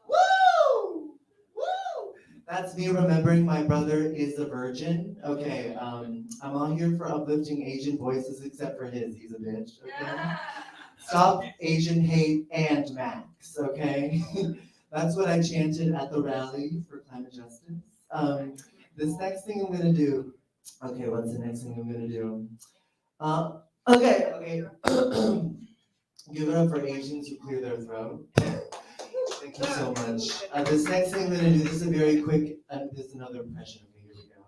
Woo! Woo! That's me remembering my brother is a virgin. Okay, I'm on here for uplifting Asian voices except for his. He's a bitch. Okay. Stop Asian hate and Max. Okay. That's what I chanted at the rally for climate justice. This next thing I'm gonna do. Okay, what's the next thing I'm gonna do? Okay. Give it up for Asians who clear their throat. Thank you so much. This next thing I'm gonna do. This is a very quick. This is another impression. Okay, here we go.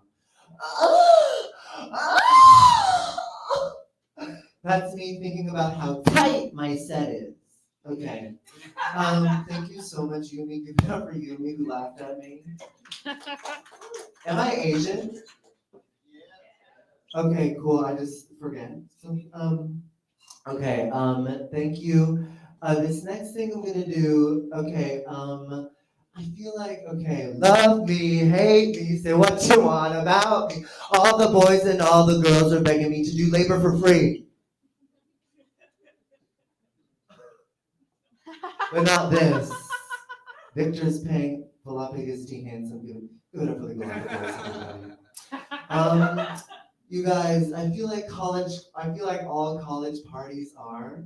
That's me thinking about how tight my set is. Okay. Thank you so much, Yumi. Give it up for Yumi who laughed at me. Am I Asian? Okay, cool. I just forget. So, okay. Thank you. This next thing I'm gonna do. Okay. I feel like, okay, love me, hate me, say what you want about me. All the boys and all the girls are begging me to do labor for free. But not this. Victor's paying Galapagos T handsome. Give it up for the Galapagos, everybody. You guys, I feel like all college parties are.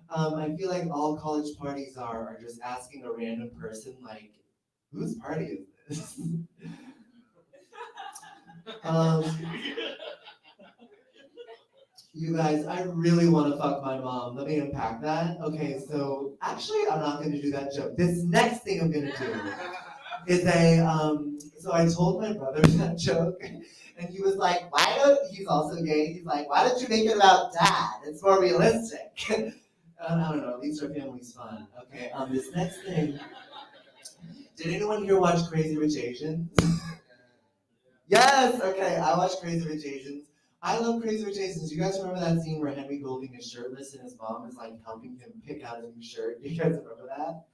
I feel like all college parties are just asking a random person, like, whose party is this? You guys, I really want to fuck my mom. Let me unpack that. Okay, so actually, I'm not going to do that joke. This next thing I'm going to do is so I told my brother that joke, and he was like, he's also gay, he's like, why don't you make it about dad? It's more realistic. I don't know, at least our family's fun. Okay, this next thing, did anyone here watch Crazy Rich Asians? Yes, okay, I watched Crazy Rich Asians. I love Crazy Rich Asians. You guys remember that scene where Henry Golding is shirtless and his mom is like helping him pick out a new shirt? You guys remember that?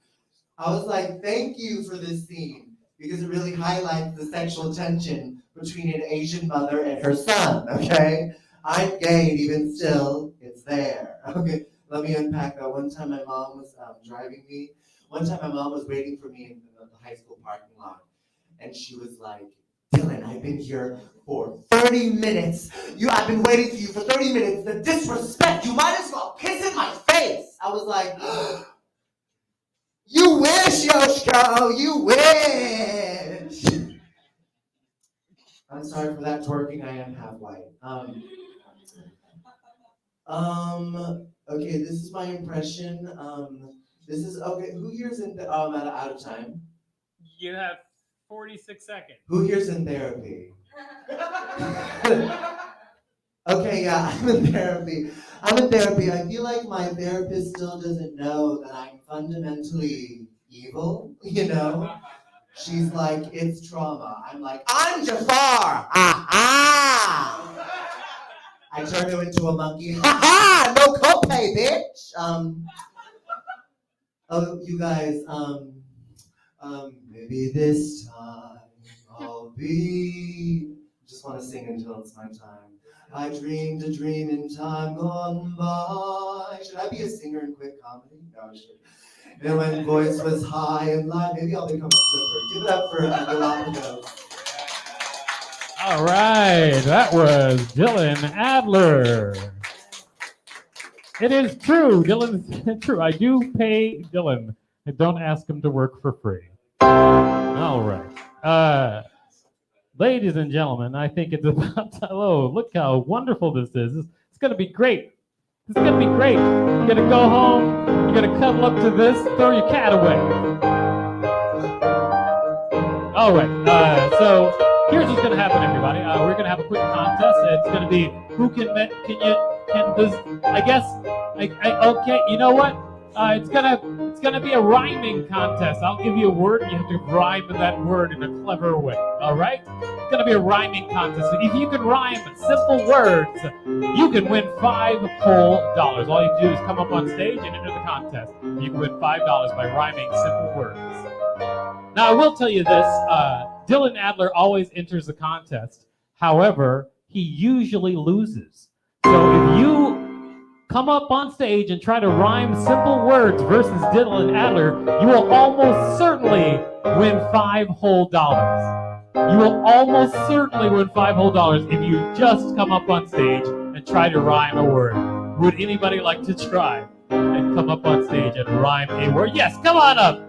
I was like, thank you for this scene because it really highlights the sexual tension between an Asian mother and her son, okay? I'm gay and even still, it's there. Okay, let me unpack that. One time my mom was driving me. One time my mom was waiting for me in the high school parking lot. And she was like, Dylan, I've been here for 30 minutes. I've been waiting for you for 30 minutes. The disrespect, you might as well kiss in my face. I was like, you wish, Yoshiko, you wish. I'm sorry for that twerking, I am half white. Okay, this is my impression. This is, okay, who here's in, I'm out of time. You have 46 seconds. Who here's in therapy? Okay, yeah, I'm in therapy. I feel like my therapist still doesn't know that I'm fundamentally evil, you know? She's like, it's trauma. I'm like, I'm Jafar! I turn her into a monkey. No copay, bitch! Oh, you guys, maybe this time I'll be. Just want to sing until it's my time. I dreamed a dream in time gone by. Should I be a singer in quick comedy? No, shit. And when voice was high and light, maybe I'll become a stripper. Give it up for Galapagos. All right, that was Dylan Adler. It is true, Dylan. True. I do pay Dylan. I don't ask him to work for free. All right. Ladies and gentlemen, I think it's about time. Oh, look how wonderful this is. It's going to be great. It's going to be great. You're going to go home. You're going to cuddle up to this, throw your cat away. All right. So here's what's going to happen, everybody. We're going to have a quick contest. It's going to be who can this. I guess. Okay. You know what? It's gonna be a rhyming contest. I'll give you a word, and you have to rhyme that word in a clever way. All right? It's gonna be a rhyming contest. If you can rhyme simple words, you can win $5 whole. All you have to do is come up on stage and enter the contest. You can win $5 by rhyming simple words. Now, I will tell you this: Dylan Adler always enters the contest. However, he usually loses. So if you come up on stage and try to rhyme simple words versus Dylan Adler, you will almost certainly win $5 whole. You will almost certainly win $5 whole if you just come up on stage and try to rhyme a word. Would anybody like to try and come up on stage and rhyme a word? Yes, come on up.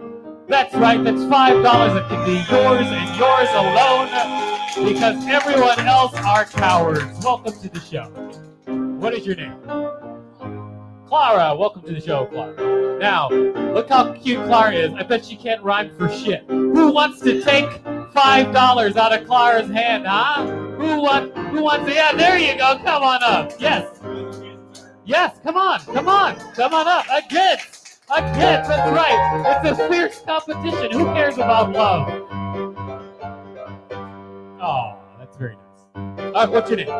That's right, that's $5 that can be yours and yours alone because everyone else are cowards. Welcome to the show. What is your name? Clara, welcome to the show, Clara. Now, look how cute Clara is. I bet she can't rhyme for shit. Who wants to take $5 out of Clara's hand, huh? Who wants to, yeah, there you go, come on up. Yes, come on up. Again, that's right. It's a fierce competition. Who cares about love? Oh, that's very nice. All right, what's your name?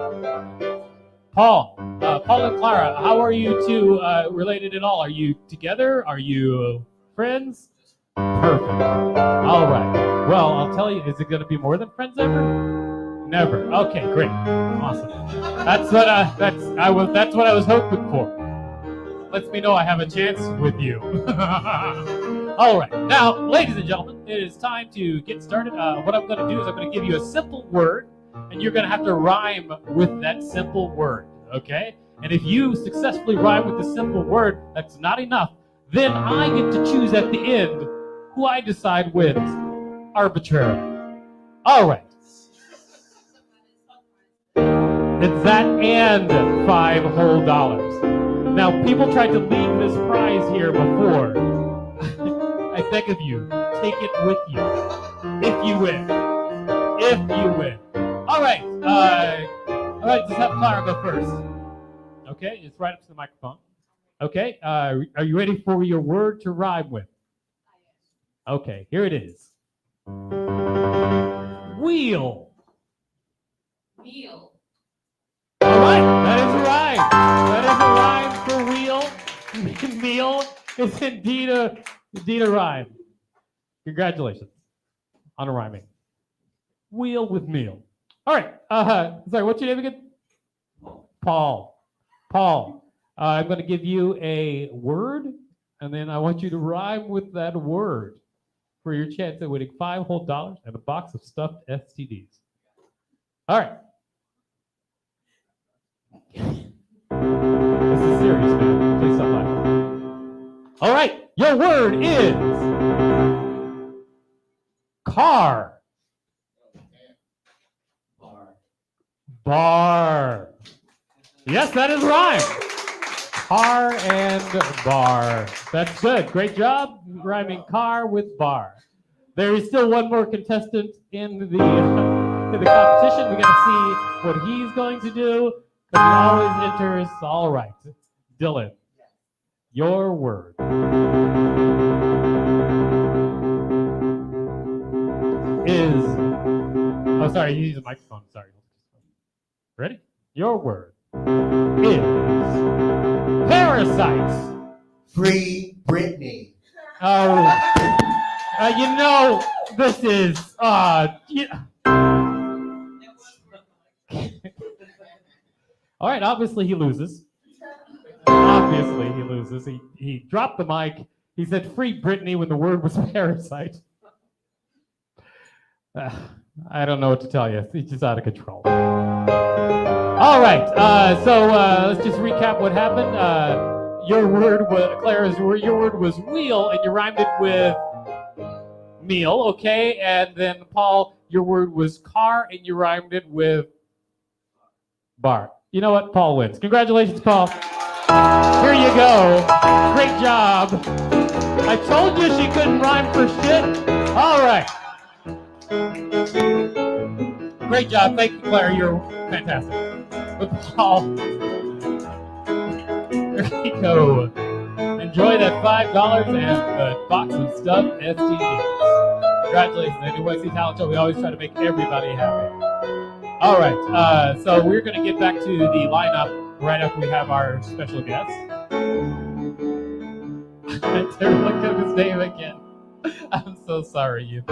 Paul and Clara, how are you two related at all? Are you together? Are you friends? Perfect. All right. Well, I'll tell you, is it going to be more than friends ever? Never. Okay, great. Awesome. That's what I was hoping for. Lets me know I have a chance with you. All right. Now, ladies and gentlemen, it is time to get started. What I'm going to do is I'm going to give you a simple word, and you're going to have to rhyme with that simple word, okay? And if you successfully rhyme with the simple word, that's not enough, then I get to choose at the end who I decide wins arbitrarily. All right. It's that and $5 whole. Now, people tried to leave this prize here before. I beg of you, take it with you. If you win. All right, just have Clara go first. Okay, just right up to the microphone. Okay, are you ready for your word to rhyme with? Okay, here it is. Wheel. Meal. All right, that is right. That is a rhyme for wheel. Meal is indeed a rhyme. Congratulations on a rhyming. Wheel with meal. All right. Sorry, what's your name again? Paul. I'm going to give you a word, and then I want you to rhyme with that word for your chance at winning $5 whole and a box of stuffed STDs. All right. This is serious, man. Please stop laughing. All right. Your word is car. Bar. Yes, that is rhyme. Car and bar. That's good. Great job rhyming car with bar. There is still one more contestant in the competition. We got to see what he's going to do. But he always enters. All right, Dylan, your word is. Oh, sorry. You use a microphone. Sorry. Ready? Your word is parasites. Free Britney. Oh, this is All right, obviously he loses. He dropped the mic. He said free Britney when the word was parasite. I don't know what to tell you. He's just out of control. All right, so let's just recap what happened. Your word was wheel, and you rhymed it with meal, okay? And then Paul Your word was car, and you rhymed it with bar. You know what? Paul wins. Congratulations, Paul. Here you go. Great job. I told you she couldn't rhyme for shit. All right. Great job. Thank you, Claire. You're fantastic. But Paul, there you go. Enjoy that $5 and the box of stuffed STDs. Congratulations, NYC Talent Show. We always try to make everybody happy. All right. So we're going to get back to the lineup right after we have our special guest. I had to look up his name again. I'm so sorry, you.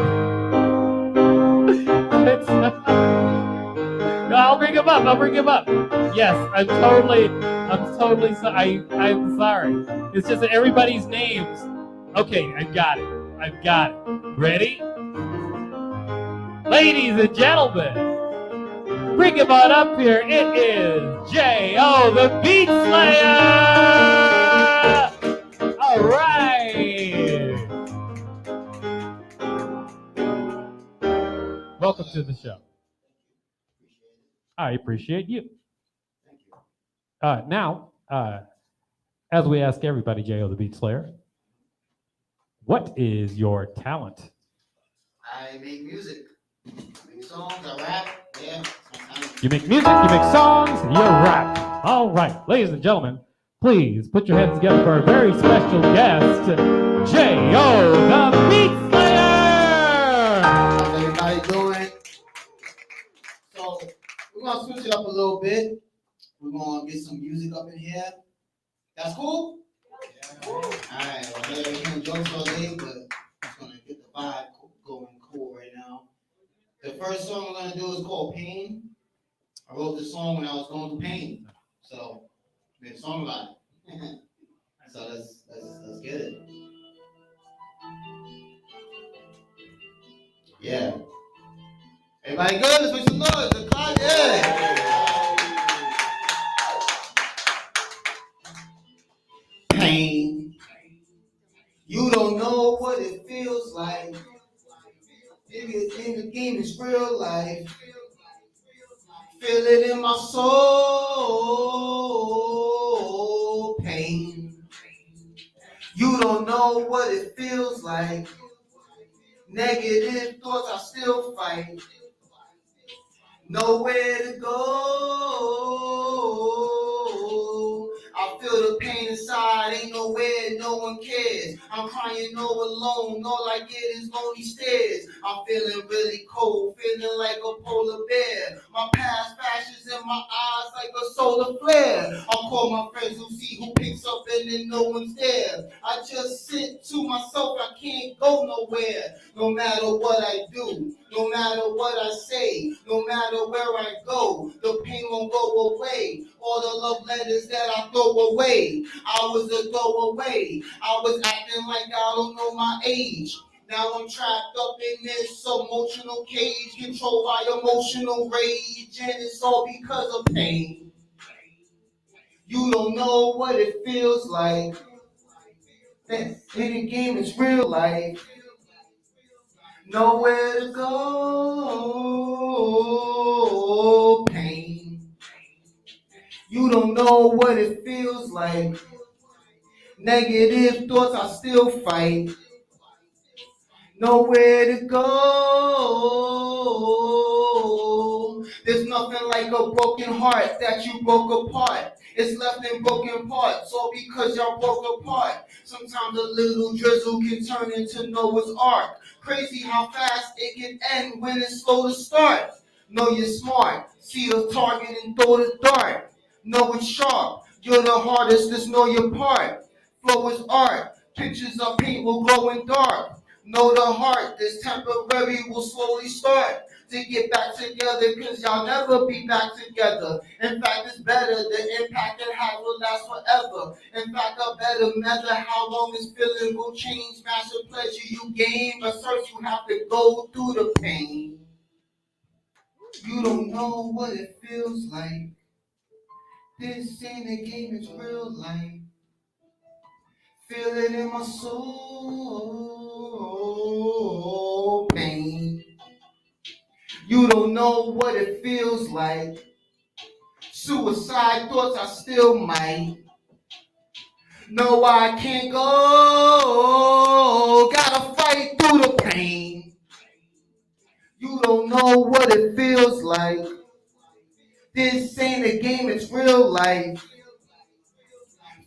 No, I'll bring him up. I'll bring him up. Yes, I'm totally sorry. I'm sorry. It's just that everybody's names. Okay, I've got it. Ready? Ladies and gentlemen, bring him on up here. It is J.O. the Beat Slayer. All right. Welcome to the show. I appreciate you. Now, as we ask everybody, J.O. the Beat Slayer, what is your talent? I make music. I make songs, I rap, yeah. You make music, you make songs, you rap. All right, ladies and gentlemen, please put your hands together for a very special guest, J.O. the Beat Slayer. How's everybody doing? So, we're going to switch it up a little bit. We're going to get some music up in here. That's cool? Yeah. All right, well, I know you're jokes all day, but I'm just going to get the vibe going cool right now. The first song we're going to do is called Pain. I wrote this song when I was going through pain. So, made a song about it. So let's get it. Yeah. Everybody good? Let's make some noise. The clock, yeah. Pain. You don't know what it feels like. In the game is real life. Feel it in my soul. Pain. You don't know what it feels like. Negative thoughts, I still fight. Nowhere to go. I feel the pain inside, ain't nowhere, no one cares. I'm crying all alone, all I get is lonely stares. I'm feeling really cold, feeling like a polar bear. My past flashes in my eyes like a solar flare. I'll call my friends who see who picks up and then no one's there. I just sit to myself, I can't go nowhere. No matter what I do, no matter what I say, no matter where I go, the pain won't go away. All the love letters that I throw away, I was a throwaway. I was acting like I don't know my age. Now I'm trapped up in this emotional cage, controlled by emotional rage, and it's all because of pain. You don't know what it feels like. In the game, it's real life. Nowhere to go. Pain. You don't know what it feels like. Negative thoughts, I still fight. Nowhere to go. There's nothing like a broken heart that you broke apart. It's left in broken parts, all because y'all broke apart. Sometimes a little drizzle can turn into Noah's Ark. Crazy how fast it can end when it's slow to start. Know you're smart, see the target and throw the dart. Know it's sharp, you're the hardest, just know your part. Flow is art, pictures of paint will glow in dark. Know the heart, this temporary will slowly start to get back together, cause y'all never be back together. In fact, it's better, the impact it has will last forever. In fact, a better measure how long this feeling will change. Master pleasure you gain, but first you have to go through the pain. You don't know what it feels like. This ain't a game, it's real life. Feel it in my soul, pain. You don't know what it feels like. Suicide thoughts I still might. No, I can't go. Gotta fight through the pain. You don't know what it feels like. This ain't a game, it's real life.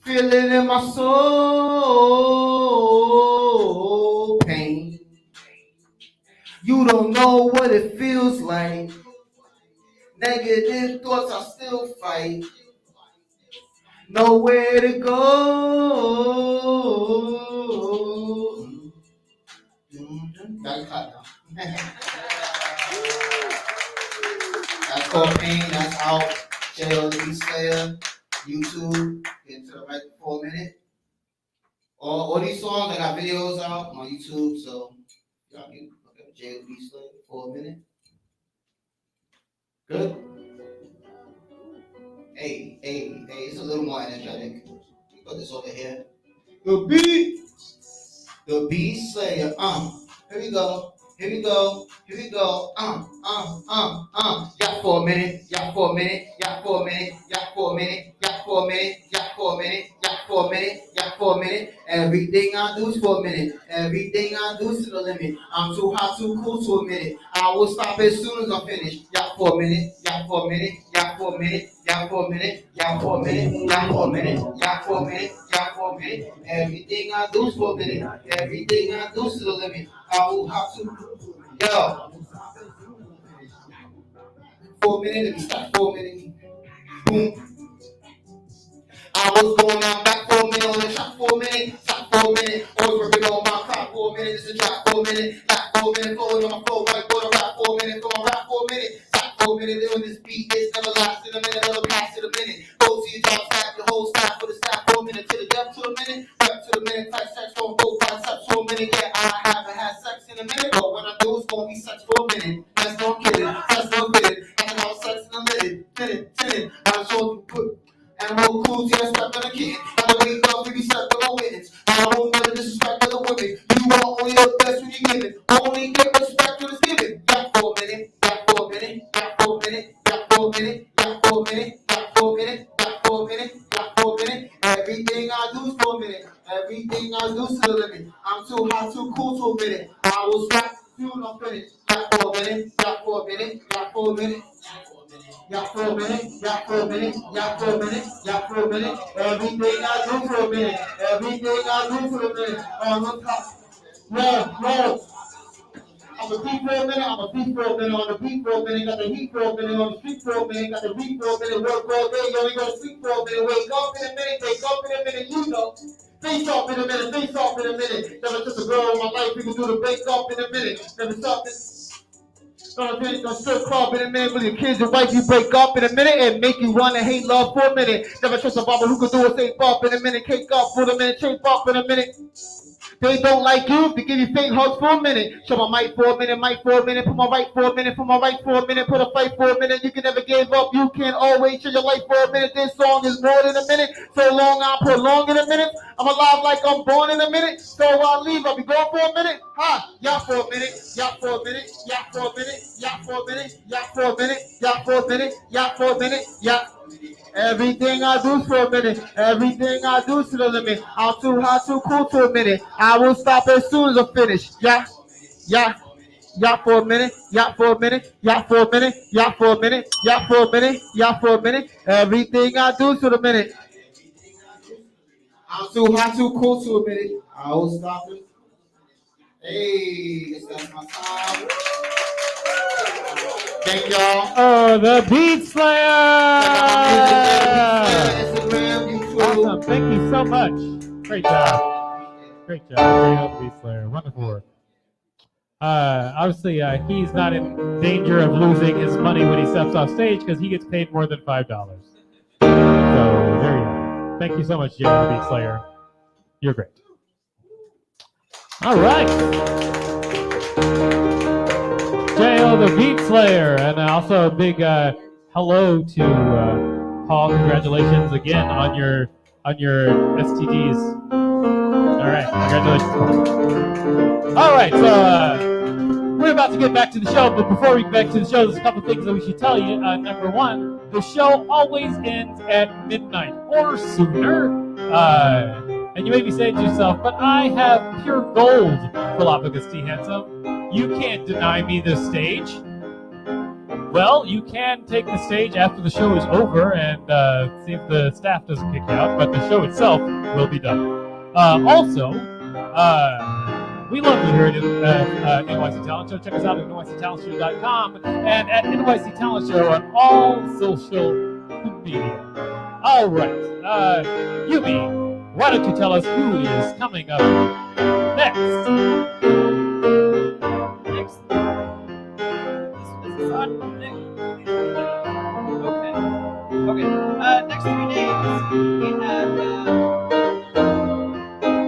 Feel it in my soul. Pain. You don't know what it feels like. Negative thoughts I still fight. Nowhere to go. Gotta cut now. That's called Pain. That's out. J.O.D. Slayer. YouTube. Get to the right for a minute. All these songs, I got videos out on YouTube, so y'all can look up J.O.D. Slayer for a minute. Good. Hey, it's a little more energetic. Put this over here. The beat slayer. Here we go. Got for a minute. Everything I do is for a minute. Everything I do is to the limit. I'm too hot, too cool to admit it. I will stop as soon as I finish. Got for a minute. Everything I do is for a minute. Everything I do is to the limit. I will have to. Yo. For a minute, let me stop for a minute. Boom. I was going out back for a minute, on the shot for a minute, stop for a minute, always working on my crop for a minute, just a drop for a minute, back for a minute, falling on my flow, right, go to rap for a minute, for my rap for a minute, stop for a minute, doing this beat, it's never lasts in a minute, never pass in a minute, go to your job, stack the whole staff for the staff for a minute, to the depth to a minute, rep to the minute, type sex, don't go by touch for a minute, yeah, I haven't had sex in a minute, but when I do, it's gonna be sex for a minute, that's no kidding, that's no kidding, I can have sex in a minute, I'm sure you put. And roll cool, yeah, step on a kid. I don't wake up, we be stuck with my witness. I don't never disrespect other women. You want only the best when you give it. Only get respect when it's given. Got for a minute. Everything I do is for a minute. Everything I do is to the limit. I'm too hot, too cool to a minute. I will stop, you don't finish. Got for a minute. Everything I do for a minute. On the top. No. I'm a beat for a minute, on the beat for a minute, got the heat for a minute, on the street for a minute, got the beat for a minute, work all day, you only gonna sleep for a minute, wake up in a minute, take up in a minute, you know. Face off in a minute. Never took a girl in my life, we can do the bake up in a minute. Never stop it. Gonna strip club in a minute with your kids and wife, you break up in a minute and make you run and hate love for a minute. Never trust a barber who could do a safe up in a minute, cake up for a minute, shape up in a minute. They don't like you, they give you fake hugs for a minute. Show my mic for a minute, put my right for a minute, put a fight for a minute. You can never give up, you can always show your life for a minute. This song is more than a minute, so long I'll prolong in a minute. I'm alive like I'm born in a minute, so I'll leave, I'll be gone for a minute. Yeah for a minute. Everything I do for a minute, everything I do to the limit. I'm too hot, too cool to a minute. I will stop as soon as I finish. Yeah for a minute. Everything I do to the minute. I'm too hot, too cool to a minute. I will stop it. Hey, that's my time. Thank y'all. Oh, the Beat Slayer! Awesome. Thank you so much. Great job. Great Beat Slayer. Wonderful work. Obviously, he's not in danger of losing his money when he steps off stage because he gets paid more than $5. So there you go. Thank you so much, Jay, Beat Slayer. You're great. All right. J.O. the Beat Slayer, and also a big hello to Paul. Congratulations again on your STDs. All right, congratulations, Paul. All right, so we're about to get back to the show, but before we get back to the show, there's a couple things that we should tell you. Number one, the show always ends at midnight or sooner. And you may be saying to yourself, but I have pure gold, Galapagos T. Handsome. You can't deny me the stage. Well, you can take the stage after the show is over and see if the staff doesn't kick you out, but the show itself will be done. Also, we love you here at NYC Talent Show. Check us out at NYCTalentShow.com and at NYC Talent Show on all social media. All right. Yumi, why don't you tell us who is coming up next? Next. This is on next. Okay. Next 3 days, we have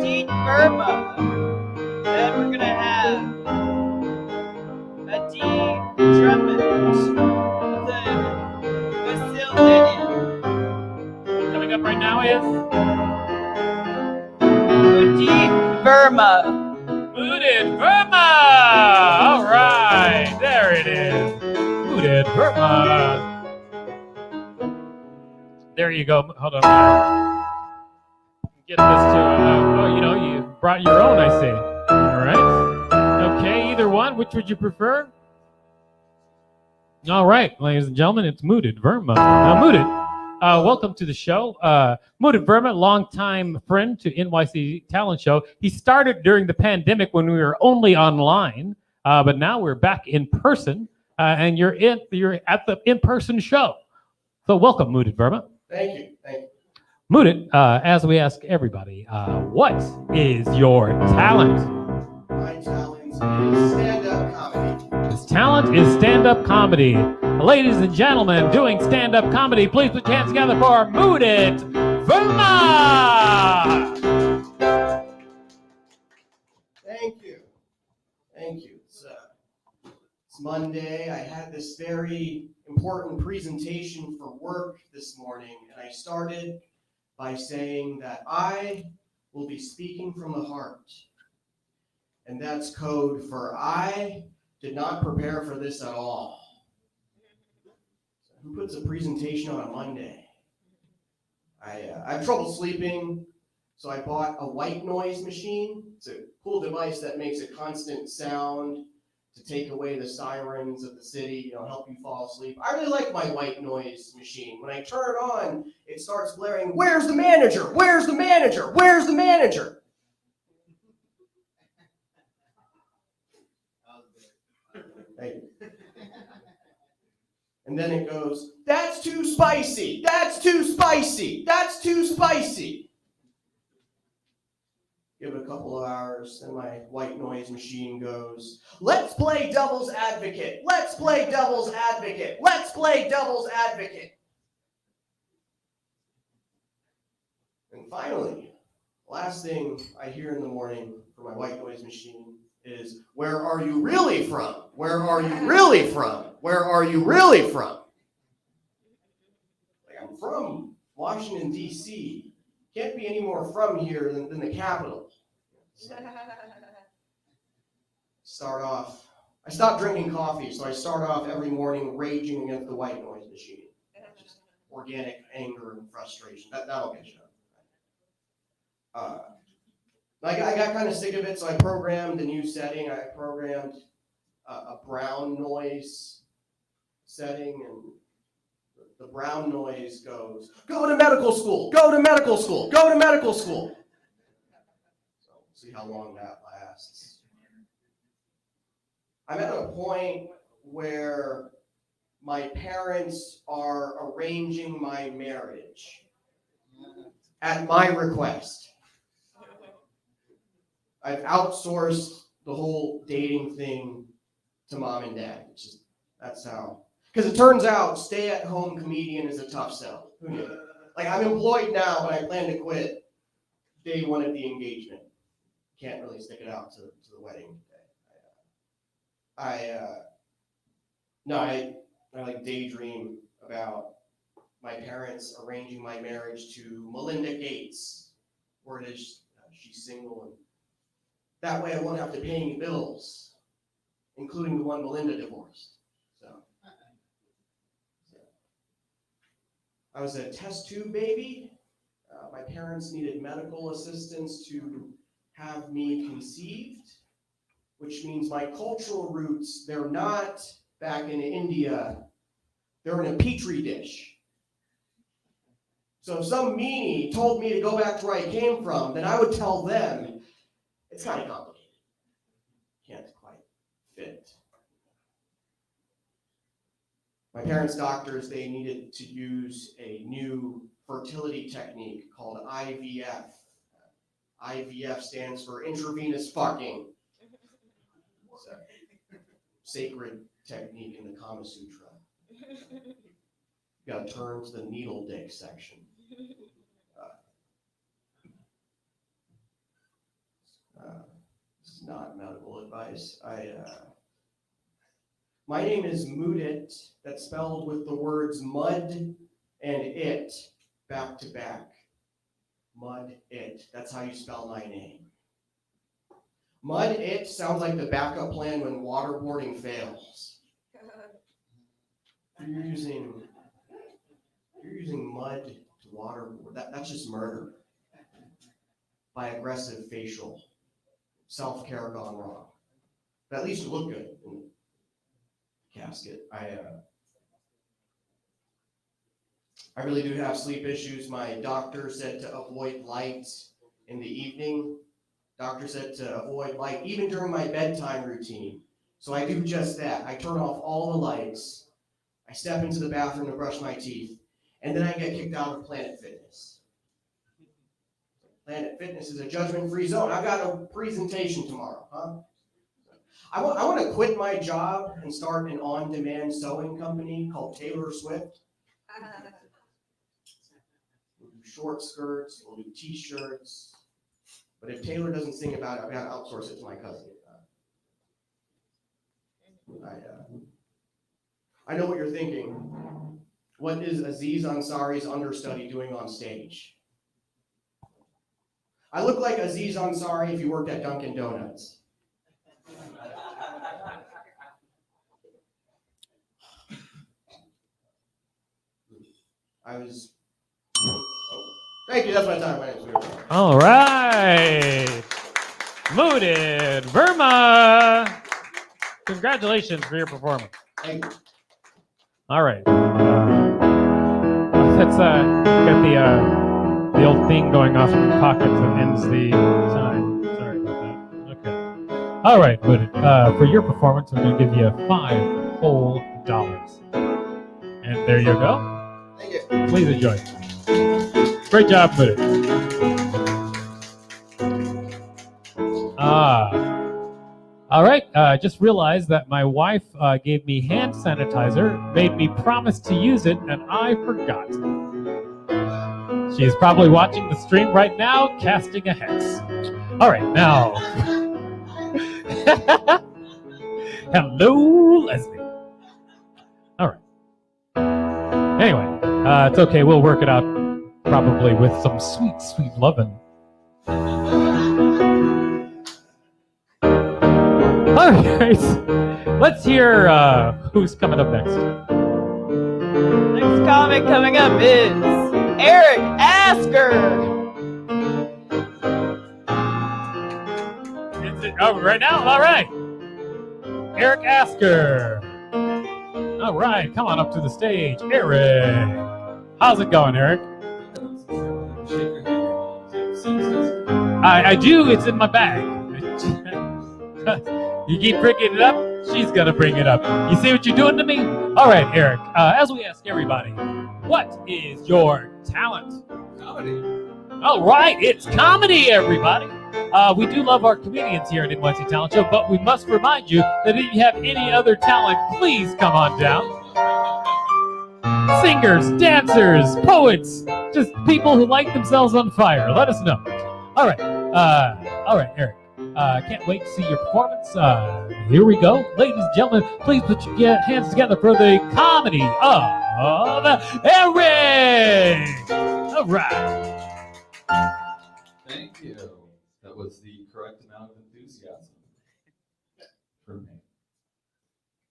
Dean Burma. And we're gonna have a D. Drummond. Then Vasil Daniel. Coming up right now is Udit Verma. Udit Verma! All right, there it is. Udit Verma. There you go. Hold on. Get this to, you brought your own, I see. All right. Okay, either one. Which would you prefer? All right, ladies and gentlemen, it's Udit Verma. Now, Udit, welcome to the show. Udit Verma, longtime friend to NYC Talent Show. He started during the pandemic when we were only online, but now we're back in person, and you're at the in-person show. So welcome, Udit Verma. Thank you. Thank you. Mudit, as we ask everybody, what is your talent? My talent is stand-up comedy. His talent is stand-up comedy. Ladies and gentlemen, doing stand-up comedy, please put your hands together for Mudit Verma! Thank you. Thank you. It's Monday. I had this very important presentation for work this morning, and I started by saying that I will be speaking from the heart. And that's code for I did not prepare for this at all. So who puts a presentation on a Monday? I have trouble sleeping, so I bought a white noise machine. It's a cool device that makes a constant sound to take away the sirens of the city, help you fall asleep. I really like my white noise machine. When I turn it on, it starts blaring, "Where's the manager? Where's the manager? Where's the manager?" Thank you. And then it goes, "That's too spicy. That's too spicy. That's too spicy." Give it a couple of hours, then my white noise machine goes, "Let's play devil's advocate. Let's play devil's advocate. Let's play devil's advocate." And finally, last thing I hear in the morning from my white noise machine is, "Where are you really from? Where are you really from? Where are you really from?" Like, I'm from Washington, D.C. Can't be any more from here than the capital. I stopped drinking coffee, so I start off every morning raging against the white noise machine. Just organic anger and frustration. That'll get you up. I got kind of sick of it, so I programmed a new setting. I programmed a brown noise setting, and the brown noise goes, "Go to medical school, go to medical school, go to medical school." So we'll see how long that lasts. I'm at a point where my parents are arranging my marriage at my request. I've outsourced the whole dating thing to mom and dad. That's how. Because it turns out stay-at-home comedian is a tough sell. Who knew? Like, I'm employed now, but I plan to quit day one of the engagement. Can't really stick it out to the wedding day. I like daydream about my parents arranging my marriage to Melinda Gates. Word is she's single, and that way I won't have to pay any bills. including the one Melinda divorced. So I was a test tube baby. My parents needed medical assistance to have me conceived, which means my cultural roots, they're not back in India, they're in a petri dish. So if some meanie told me to go back to where I came from, then I would tell them, it's kind of complicated. Can't quite fit. My parents' doctors, they needed to use a new fertility technique called IVF. IVF stands for intravenous fucking. It's a sacred technique in the Kama Sutra. You gotta turn to the needle dick section. This is not medical advice. My name is Mudit. That's spelled with the words mud and it back to back. Mud it. That's how you spell my name. Mud it sounds like the backup plan when waterboarding fails. If you're using mud to waterboard, that's just murder by aggressive facial self-care gone wrong. But at least you look good in the casket. I really do have sleep issues. My doctor said to avoid light in the evening. Doctor said to avoid light even during my bedtime routine. So I do just that. I turn off all the lights. I step into the bathroom to brush my teeth, and then I get kicked out of Planet Fitness. Planet Fitness is a judgment-free zone. I've got a presentation tomorrow, huh? I want to quit my job and start an on-demand sewing company called Taylor Swift. We'll do short skirts, we'll do t-shirts. But if Taylor doesn't sing about it, I've got to outsource it to my cousin. I know what you're thinking. What is Aziz Ansari's understudy doing on stage? I look like Aziz Ansari if he worked at Dunkin' Donuts. Thank you, that's my time. My name's Weird. All right. Mooted Verma. Congratulations for your performance. Thank you. All right. Let's get the old thing going off in the pocket that ends the time. Sorry about that. Okay. All right, Mooted. For your performance, I'm going to give you $5 whole. And there you go. Thank you. Please enjoy. Great job, Mooted. All right, just realized that my wife gave me hand sanitizer, made me promise to use it, and I forgot. She is probably watching the stream right now, casting a hex. All right, now. Hello, Leslie. All right. Anyway, it's okay. We'll work it out probably with some sweet, sweet lovin'. All right, let's hear who's coming up next. Next comic coming up is Eric Asker. Is it right now? All right. Eric Asker. All right, come on up to the stage. Eric. How's it going, Eric? I do. It's in my bag. You keep bringing it up, she's going to bring it up. You see what you're doing to me? All right, Eric, as we ask everybody, what is your talent? Comedy. All right, it's comedy, everybody. We do love our comedians here at NYC Talent Show, but we must remind you that if you have any other talent, please come on down. Singers, dancers, poets, just people who light themselves on fire. Let us know. All right, Eric. Can't wait to see your performance. Here we go. Ladies and gentlemen, please put your hands together for the comedy of Eric. All right. Thank you. That was the correct amount of enthusiasm for me.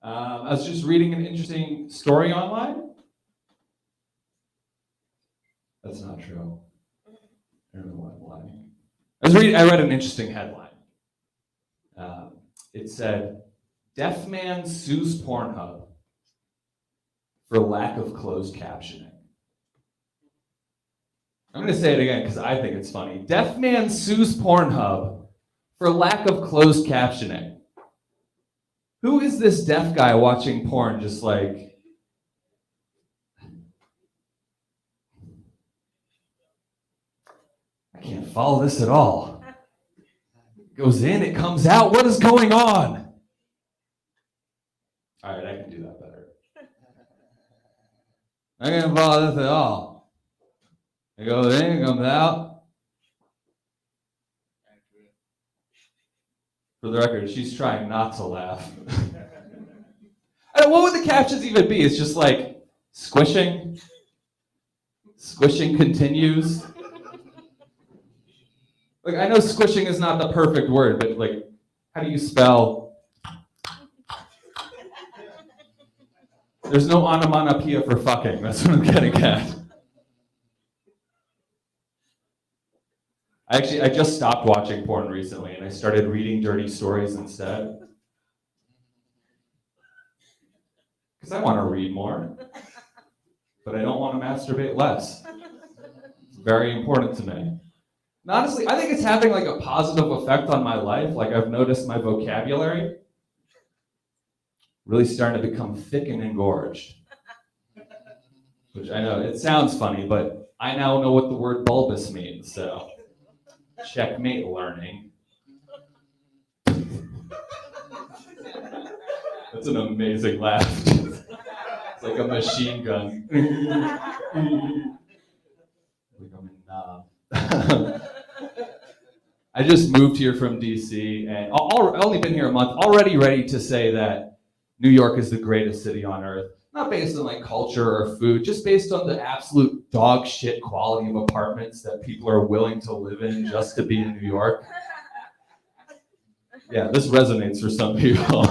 I was just reading an interesting story online. That's not true. I don't know why I'm lying. I read an interesting headline. It said, "Deaf man sues Pornhub for lack of closed captioning." I'm going to say it again because I think it's funny. Deaf man sues Pornhub for lack of closed captioning. Who is this deaf guy watching porn just like, I can't follow this at all. It goes in, it comes out. What is going on? All right, I can do that better. I can't follow this at all. It goes in, it comes out. For the record, she's trying not to laugh. What would the captions even be? It's just like squishing. Squishing continues. Like, I know squishing is not the perfect word, but like, how do you spell? There's no onomatopoeia for fucking. That's what I'm getting at. I just stopped watching porn recently, and I started reading dirty stories instead. Because I want to read more, but I don't want to masturbate less. It's very important to me. And honestly, I think it's having like a positive effect on my life. Like, I've noticed my vocabulary really starting to become thick and engorged. Which I know, it sounds funny, but I now know what the word bulbous means, so checkmate learning. That's an amazing laugh. It's like a machine gun. I just moved here from DC, and I've only been here a month, already ready to say that New York is the greatest city on earth. Not based on like culture or food, just based on the absolute dog shit quality of apartments that people are willing to live in just to be in New York. Yeah, this resonates for some people.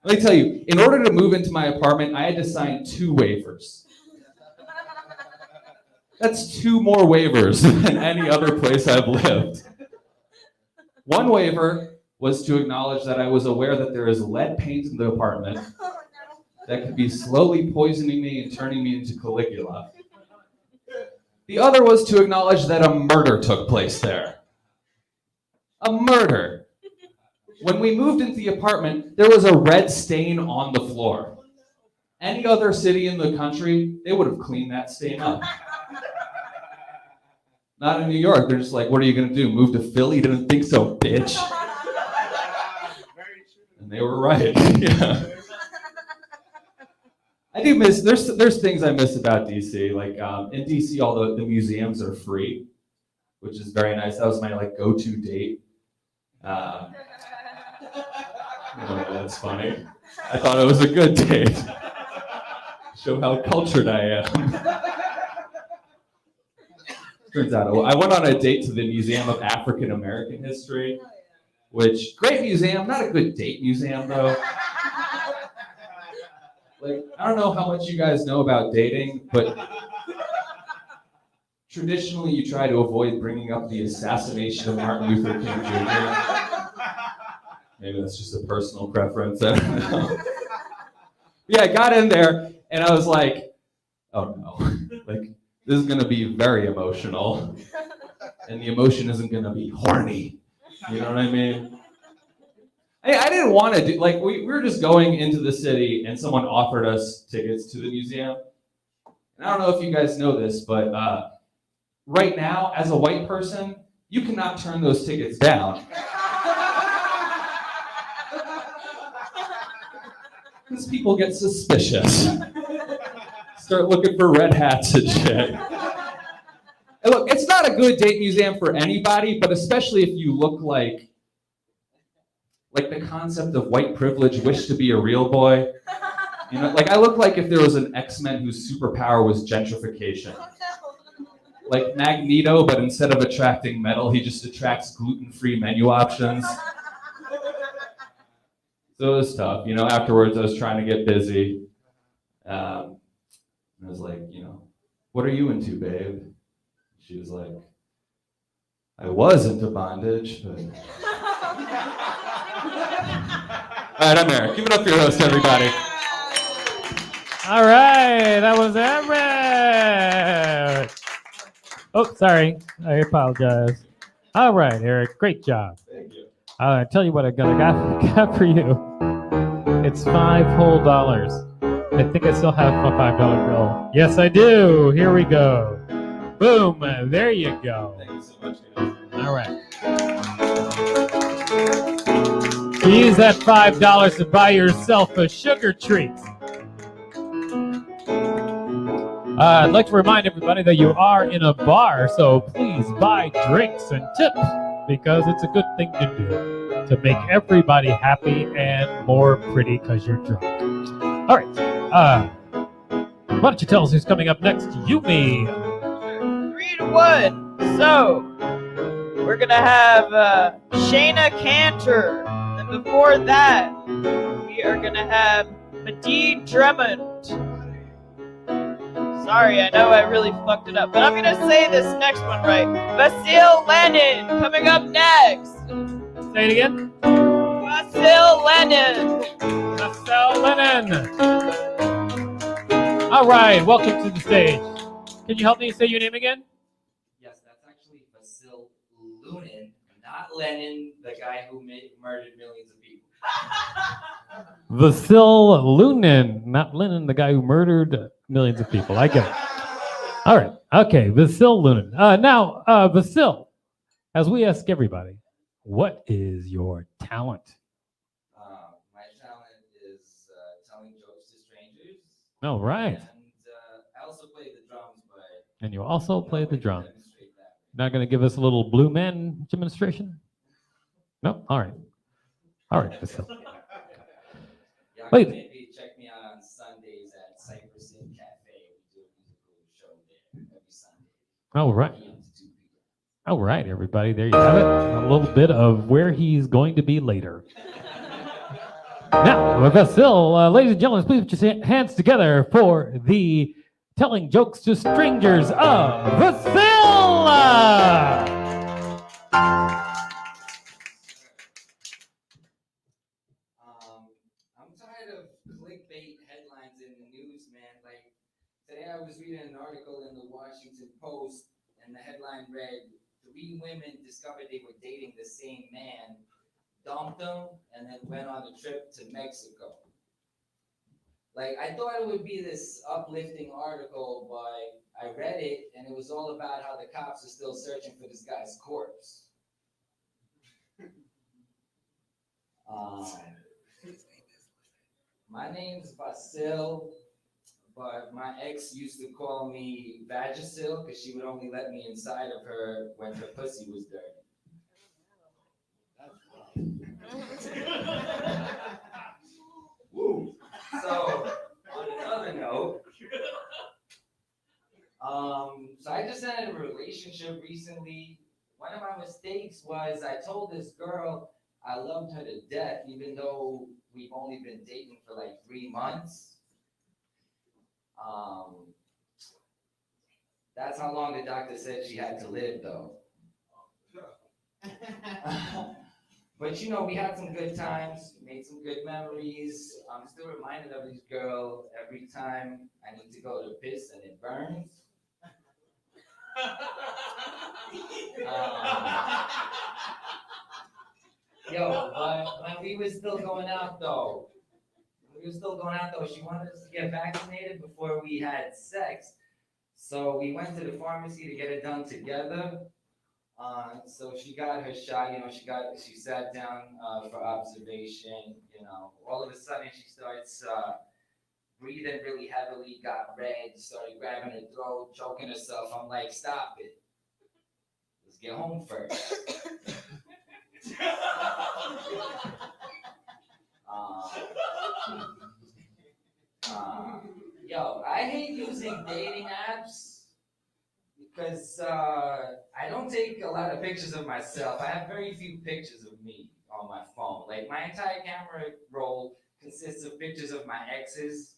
Let me tell you, in order to move into my apartment, I had to sign 2 waivers. That's 2 more waivers than any other place I've lived. One waiver was to acknowledge that I was aware that there is lead paint in the apartment that could be slowly poisoning me and turning me into Caligula. The other was to acknowledge that a murder took place there. A murder. When we moved into the apartment, there was a red stain on the floor. Any other city in the country, they would have cleaned that stain up. Not in New York. They're just like, what are you going to do? Move to Philly? You didn't think so, bitch. And they were right. Yeah. I do miss, there's things I miss about DC. Like in DC, all the museums are free, which is very nice. That was my like go-to date. Oh, that's funny. I thought it was a good date. Show how cultured I am. Turns out, I went on a date to the Museum of African American History, which, great museum, not a good date museum though. Like, I don't know how much you guys know about dating, but traditionally you try to avoid bringing up the assassination of Martin Luther King Jr. Maybe that's just a personal preference, I don't know. Yeah, I got in there and I was like, oh no, like, this is gonna be very emotional, and the emotion isn't gonna be horny. You know what I mean? I didn't want to do, like, we were just going into the city and someone offered us tickets to the museum. And I don't know if you guys know this, but right now, as a white person, you cannot turn those tickets down. Because people get suspicious. Start looking for red hats and shit. And look, it's not a good date museum for anybody, but especially if you look like the concept of white privilege, wish to be a real boy. You know, like I look like if there was an X-Men whose superpower was gentrification. Like Magneto, but instead of attracting metal, he just attracts gluten-free menu options. So it was tough. Afterwards, I was trying to get busy. I was like, what are you into, babe? She was like, I was into bondage, but. All right, I'm Eric. Give it up for your host, everybody. All right, that was Eric. Oh, sorry. I apologize. All right, Eric. Great job. Thank you. I'll tell you what I got for you. It's $5 whole. I think I still have a $5 bill. Yes, I do. Here we go. Boom. There you go. Thank you so much, guys. All right. Use that $5 to buy yourself a sugar treat. I'd like to remind everybody that you are in a bar, so please buy drinks and tip because it's a good thing to do to make everybody happy and more pretty because you're drunk. All right. Why don't you tell us who's coming up next? Yumi. 3-1. So we're gonna have Shayna Cantor, and before that, we are gonna have Medine Drummond. Sorry, I know I really fucked it up, but I'm gonna say this next one right. Vasil Lenin coming up next. Say it again. Vasil Lenin. Vasil Lenin. All right, welcome to the stage. Can you help me say your name again? Yes, that's actually Vasil Lunin, not Lenin, the guy who murdered millions of people. Vasil Lunin, not Lenin, the guy who murdered millions of people. I get it. All right. Okay, Vasil Lunin. Now, Vasil, as we ask everybody, what is your talent? My talent is telling jokes to strangers. All right. And I also play the drums, but And you also play the drum. demonstrate that. Not going to give us a little Blue Man demonstration? No? All right. All right, Vasil. Y'all Wait. can maybe check me out on Sundays at Cypress Inn Cafe. We do a musical show there every Sunday. All right. 1 p.m. to 2 p.m. All right, everybody. There you have it. A little bit of where he's going to be later. Now, Vasil, ladies and gentlemen, please put your hands together for the Telling Jokes to Strangers of Vasil. I'm tired of clickbait headlines in the news, man. Like today I was reading an article in the Washington Post and the headline read, 3 women discovered they were dating the same man, dumped him, and then went on a trip to Mexico. Like, I thought it would be this uplifting article, but I read it, and it was all about how the cops are still searching for this guy's corpse. My name's Vasil, but my ex used to call me Vagisil because she would only let me inside of her when her pussy was dirty. Woo. So, on another note, so I just ended a relationship recently. One of my mistakes was I told this girl I loved her to death, even though we've only been dating for like 3 months. That's how long the doctor said she had to live, though. But you know, we had some good times, made some good memories. I'm still reminded of this girl every time I need to go to piss and it burns. But when we were still going out though, she wanted us to get vaccinated before we had sex. So we went to the pharmacy to get it done together. So she got her shot, she sat down for observation, all of a sudden she starts breathing really heavily, got red, started grabbing her throat, choking herself. I'm like, stop it. Let's get home first. I hate using dating apps because I don't take a lot of pictures of myself. I have very few pictures of me on my phone. Like my entire camera roll consists of pictures of my exes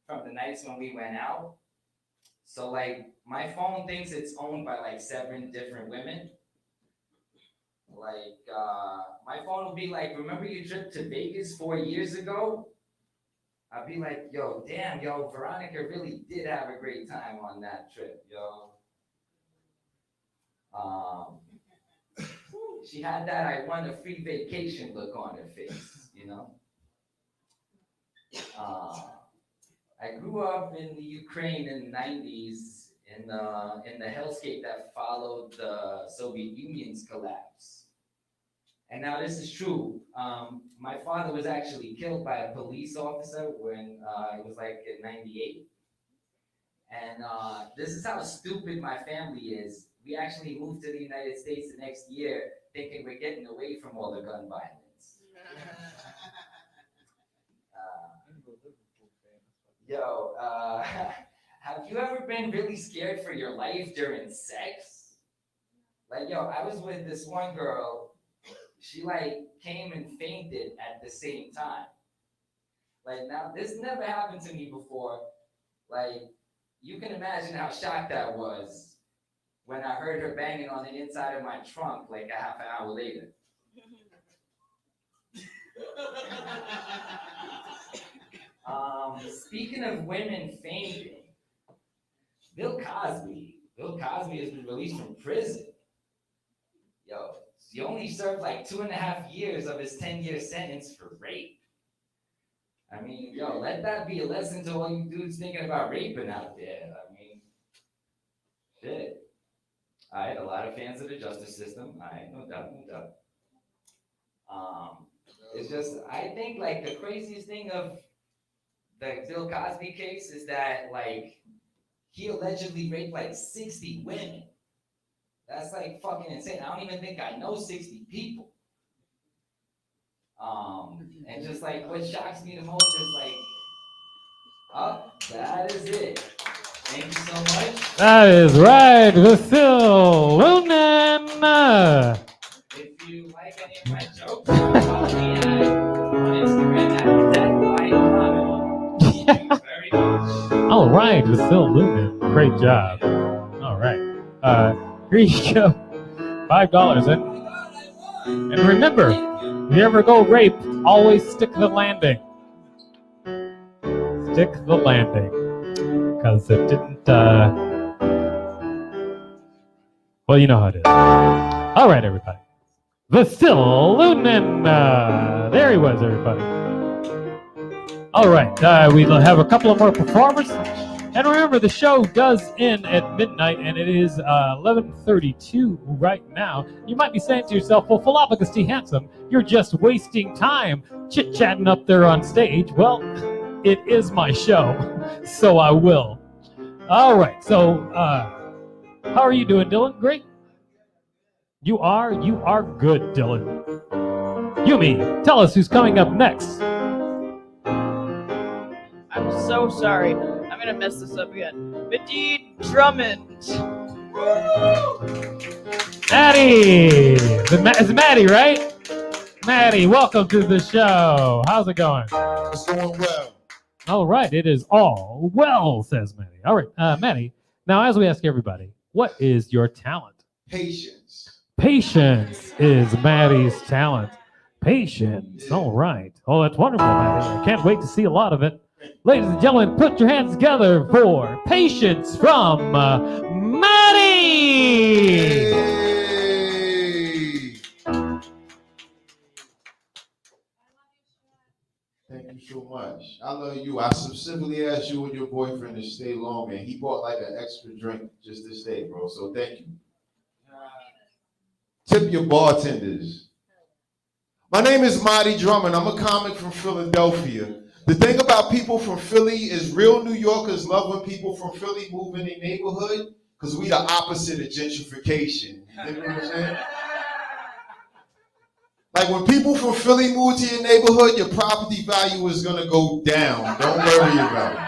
from the nights when we went out. So like my phone thinks it's owned by like 7 different women. Like my phone will be like, remember your trip to Vegas 4 years ago? I'd be like, yo, damn, yo, Veronica really did have a great time on that trip, yo. She had that I won a free vacation look on her face, you know? I grew up in the Ukraine in the 90s in the hellscape that followed the Soviet Union's collapse. And now this is true. My father was actually killed by a police officer when it was like in 98. And this is how stupid my family is. We actually moved to the United States the next year thinking we're getting away from all the gun violence. Have you ever been really scared for your life during sex? Like, yo, I was with this one girl. She like came and fainted at the same time. Like now, this never happened to me before. Like, you can imagine how shocked I was when I heard her banging on the inside of my trunk like a half an hour later. Speaking of women fainting, Bill Cosby has been released from prison. Yo, he only served like 2.5 years of his 10-year sentence for rape. I mean, yo, let that be a lesson to all you dudes thinking about raping out there. I mean, shit. I had a lot of fans of the justice system. No doubt. It's just, I think like the craziest thing of the Bill Cosby case is that like he allegedly raped like 60 women. That's like fucking insane. I don't even think I know 60 people. And just like what shocks me the most is like, oh, that is it. Thank you so much. That is right, Vasil Lunan. If you like any of my jokes, follow me on Instagram at Thank you very much. All right, Vasil Lunan. Great job. All right. Here you go. $5. And remember, if you ever go rape, always stick the landing. Stick the landing. Because it didn't, well, you know how it is. All right, everybody. Vasil Lunan. There he was, everybody. All right, we'll have a couple of more performers. And remember, the show does end at midnight, and it is 11:32 right now. You might be saying to yourself, well, Philopicus T. Handsome, you're just wasting time chit-chatting up there on stage. Well, it is my show, so I will. All right, so how are you doing, Dylan? Great? You are good, Dylan. Yumi, tell us who's coming up next. I'm so sorry. I'm gonna mess this up again. Medine Drummond. Maddie! It's Maddie, right? Maddie, welcome to the show. How's it going? It's going well. All right, it is all well, says Maddie. All right, Maddie, now as we ask everybody, what is your talent? Patience. Patience is Maddie's talent. Patience, all right. Oh, that's wonderful, Maddie. I can't wait to see a lot of it. Ladies and gentlemen, put your hands together for Patience from Maddie! Hey. Thank you so much. I love you. I specifically asked you and your boyfriend to stay long, and he bought like an extra drink just to stay, bro. So thank you. Tip your bartenders. My name is Marty Drummond. I'm a comic from Philadelphia. The thing about people from Philly is real New Yorkers love when people from Philly move in their neighborhood because we the opposite of gentrification. You know what I'm saying? Like when people from Philly move to your neighborhood, your property value is gonna go down. Don't worry about it.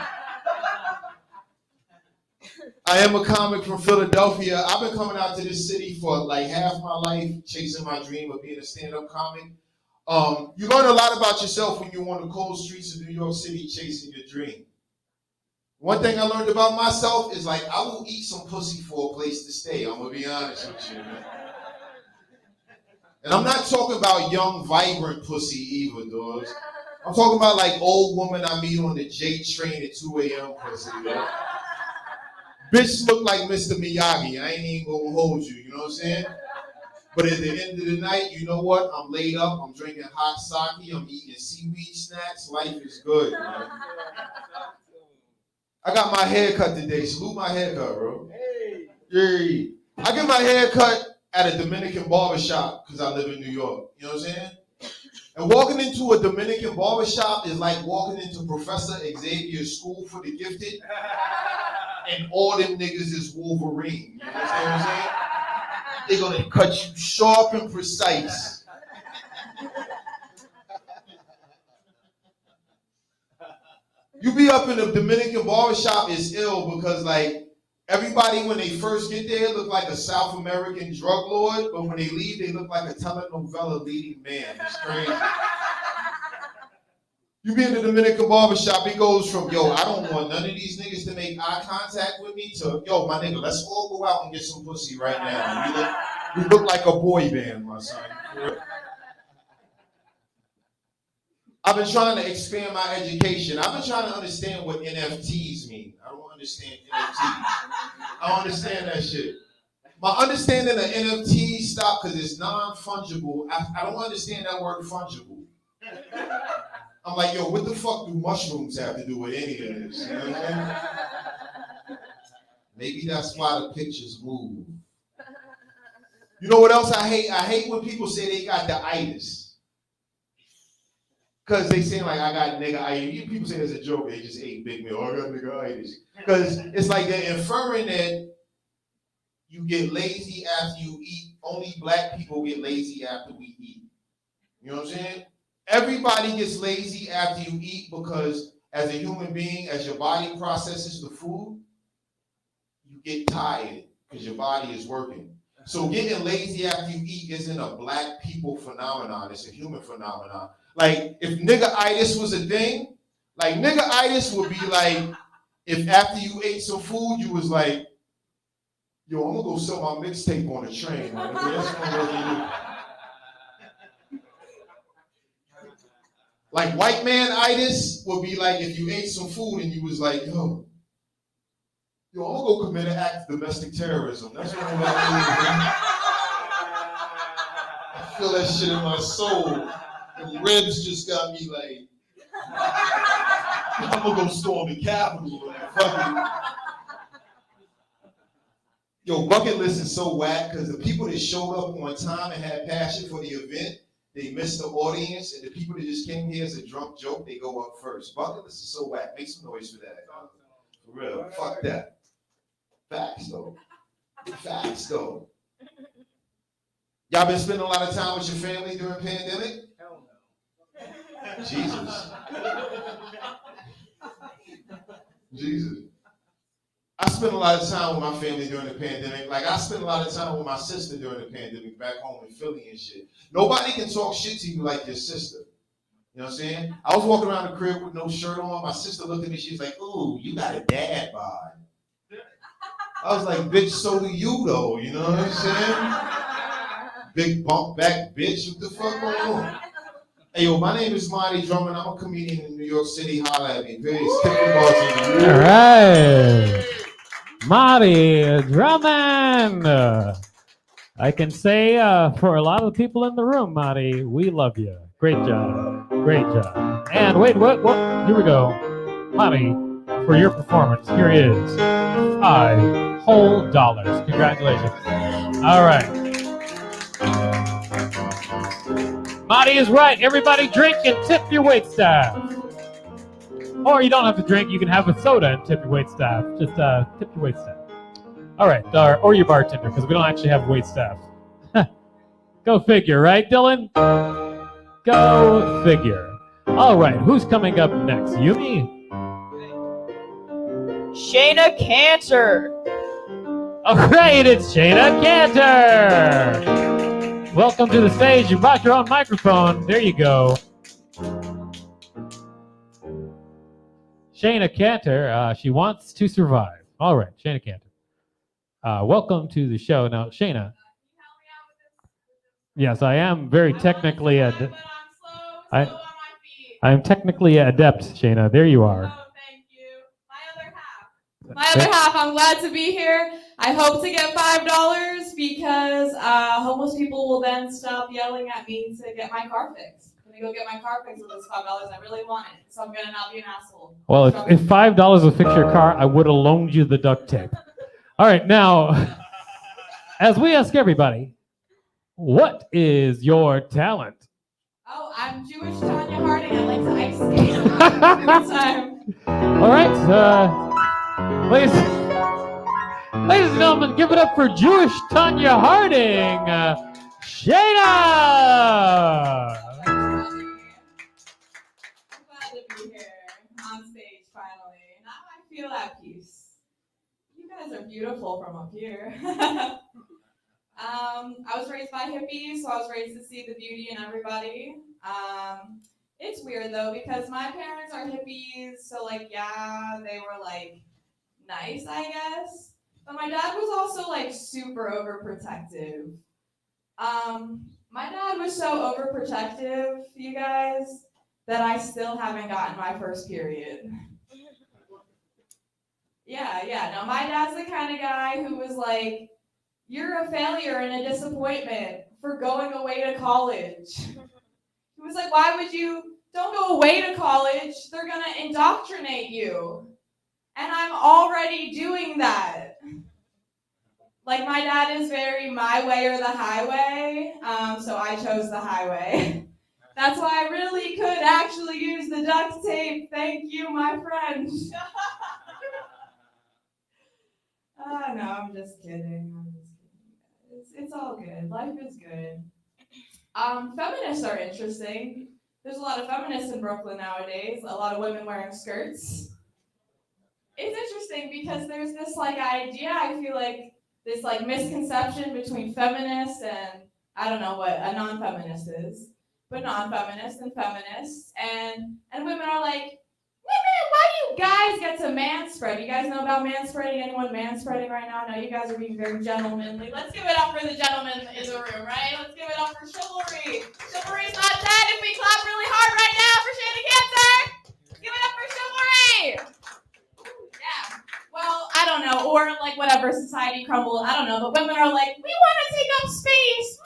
I am a comic from Philadelphia. I've been coming out to this city for like half my life, chasing my dream of being a stand-up comic. You learn a lot about yourself when you're on the cold streets of New York City chasing your dream. One thing I learned about myself is like I will eat some pussy for a place to stay. I'm gonna be honest with you, man. And I'm not talking about young, vibrant pussy either, dogs. I'm talking about like old woman I meet on the J train at 2 a.m. pussy, man. Bitch look like Mr. Miyagi. I ain't even gonna hold you, you know what I'm saying? But at the end of the night, you know what? I'm laid up, I'm drinking hot sake, I'm eating seaweed snacks. Life is good, man. I got my hair cut today. Salute my haircut, bro. Hey. I get my hair cut at a Dominican barbershop because I live in New York. You know what I'm saying? And walking into a Dominican barbershop is like walking into Professor Xavier's School for the Gifted, and all them niggas is Wolverine. You understand what I'm saying? They're gonna cut you sharp and precise. You be up in the Dominican barbershop is ill because like everybody when they first get there look like a South American drug lord, but when they leave they look like a telenovela leading man. It's crazy. You be in the Dominican barbershop, it goes from, yo, I don't want none of these niggas to make eye contact with me to, yo, my nigga, let's all go out and get some pussy right now. We look like a boy band, my son. I've been trying to expand my education. I've been trying to understand what NFTs mean. I don't understand NFTs. I don't understand that shit. My understanding of NFTs stopped because it's non-fungible. I don't understand that word fungible. I'm like, yo, what the fuck do mushrooms have to do with any of this? You know what I'm saying? Maybe that's why the pictures move. You know what else I hate? I hate when people say they got the itis. Because they say like, I got nigga itis. People say it's a joke, they just ate big meal. Oh, I got nigga itis. Because it's like they're inferring that you get lazy after you eat. Only black people get lazy after we eat. You know what I'm saying? Everybody gets lazy after you eat because as a human being, as your body processes the food, you get tired because your body is working. So getting lazy after you eat isn't a black people phenomenon, it's a human phenomenon. Like if nigga-itis was a thing, like nigga-itis would be like if after you ate some food, you was like, yo, I'm gonna go sell my mixtape on the train. Man. That's what like white man-itis would be like if you ate some food and you was like, yo, I'm gonna go commit an act of domestic terrorism. That's what I'm about to do. I feel that shit in my soul. The ribs just got me like, I'm gonna go storm the Capitol. Yo, bucket list is so whack because the people that showed up on time and had passion for the event, they missed the audience, and the people that just came here as a drunk joke, they go up first. Bucket list is so whack. Make some noise for that. For real. Fuck that. Facts though. Facts though. Y'all been spending a lot of time with your family during pandemic? Hell no. Jesus. Jesus. I spent a lot of time with my family during the pandemic. Like I spent a lot of time with my sister during the pandemic back home in Philly and shit. Nobody can talk shit to you like your sister. You know what I'm saying? I was walking around the crib with no shirt on. My sister looked at me, she was like, ooh, you got a dad bod. I was like, bitch, so do you though, you know what I'm saying? Big bump back bitch, what the fuck going on? Hey yo, my name is Marty Drummond. I'm a comedian in New York City. Holla at me. All right. Marty Drummond. I can say for a lot of the people in the room, Marty, we love you. Great job. Great job. And wait, what? Here we go. Marty, for your performance, here is $5 whole. Congratulations. All right. Marty is right. Everybody drink and tip your waitstaff. Or you don't have to drink. You can have a soda and tip your waitstaff. Just tip your waitstaff. All right. Or your bartender, because we don't actually have waitstaff. Go figure, right, Dylan? Go figure. All right. Who's coming up next? Yumi? Shayna Cantor. All right. It's Shayna Cantor. Welcome to the stage. You brought your own microphone. There you go. Shayna Cantor, she wants to survive. All right, Shayna Cantor. Welcome to the show. Now, Shayna. Yes, I am very technically I'm technically adept, Shayna. There you are. Oh, thank you. My other half, I'm glad to be here. I hope to get $5 because homeless people will then stop yelling at me to get my car fixed. Can I go get my car fixed with this $5? I really want it, so I'm gonna not be an asshole. Well, if $5 will fix your car, I would have loaned you the duct tape. All right, now, as we ask everybody, what is your talent? Oh, I'm Jewish Tanya Harding. I like to ice skate all the time. All right, ladies and gentlemen, give it up for Jewish Tanya Harding, Shayna. I'm glad to be here on stage finally. Now I feel at peace. You guys are beautiful from up here. I was raised by hippies, so I was raised to see the beauty in everybody. It's weird though because my parents are hippies, so like yeah, they were like nice, I guess. But my dad was also like super overprotective. My dad was so overprotective, you guys, that I still haven't gotten my first period. Yeah. No, my dad's the kind of guy who was like, you're a failure and a disappointment for going away to college. He was like, why would you, don't go away to college, they're gonna indoctrinate you. And I'm already doing that. Like my dad is very my way or the highway, so I chose the highway. That's why I really could actually use the duct tape. Thank you, my friend. No, I'm just kidding. It's all good. Life is good. Feminists are interesting. There's a lot of feminists in Brooklyn nowadays. A lot of women wearing skirts. It's interesting because there's this like idea, I feel like, this like misconception between feminists and I don't know what a non-feminist is, but non-feminists and feminists, and women are like, why do you guys get to manspread? You guys know about manspreading? Anyone manspreading right now? No, you guys are being very gentlemanly. Let's give it up for the gentlemen in the room, right? Let's give it up for chivalry. Chivalry's not dead if we clap really hard right now for Shayna Cantor. Give it up for chivalry. Yeah. Well, I don't know, or like whatever, society crumble, I don't know, but women are like, we want to take up space.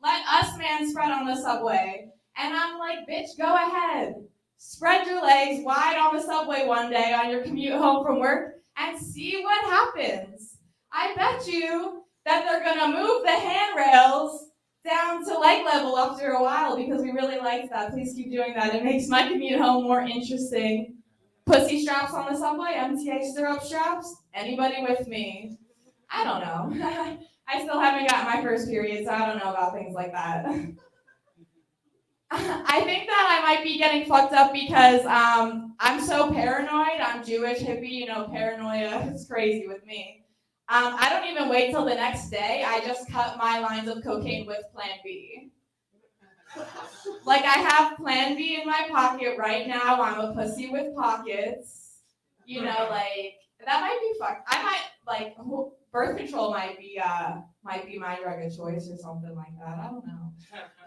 Let us manspread on the subway. And I'm like, bitch, go ahead. Spread your legs wide on the subway one day on your commute home from work and see what happens. I bet you that they're going to move the handrails down to leg level after a while because we really like that. Please keep doing that. It makes my commute home more interesting. Pussy straps on the subway, MTA stirrup straps. Anybody with me? I don't know. I still haven't gotten my first period, so I don't know about things like that. I think that I might be getting fucked up because I'm so paranoid. I'm Jewish, hippie, paranoia is crazy with me. I don't even wait till the next day. I just cut my lines of cocaine with Plan B. Like I have Plan B in my pocket right now. I'm a pussy with pockets. Like that might be fucked. I might like birth control might be my drug of choice or something like that. I don't know.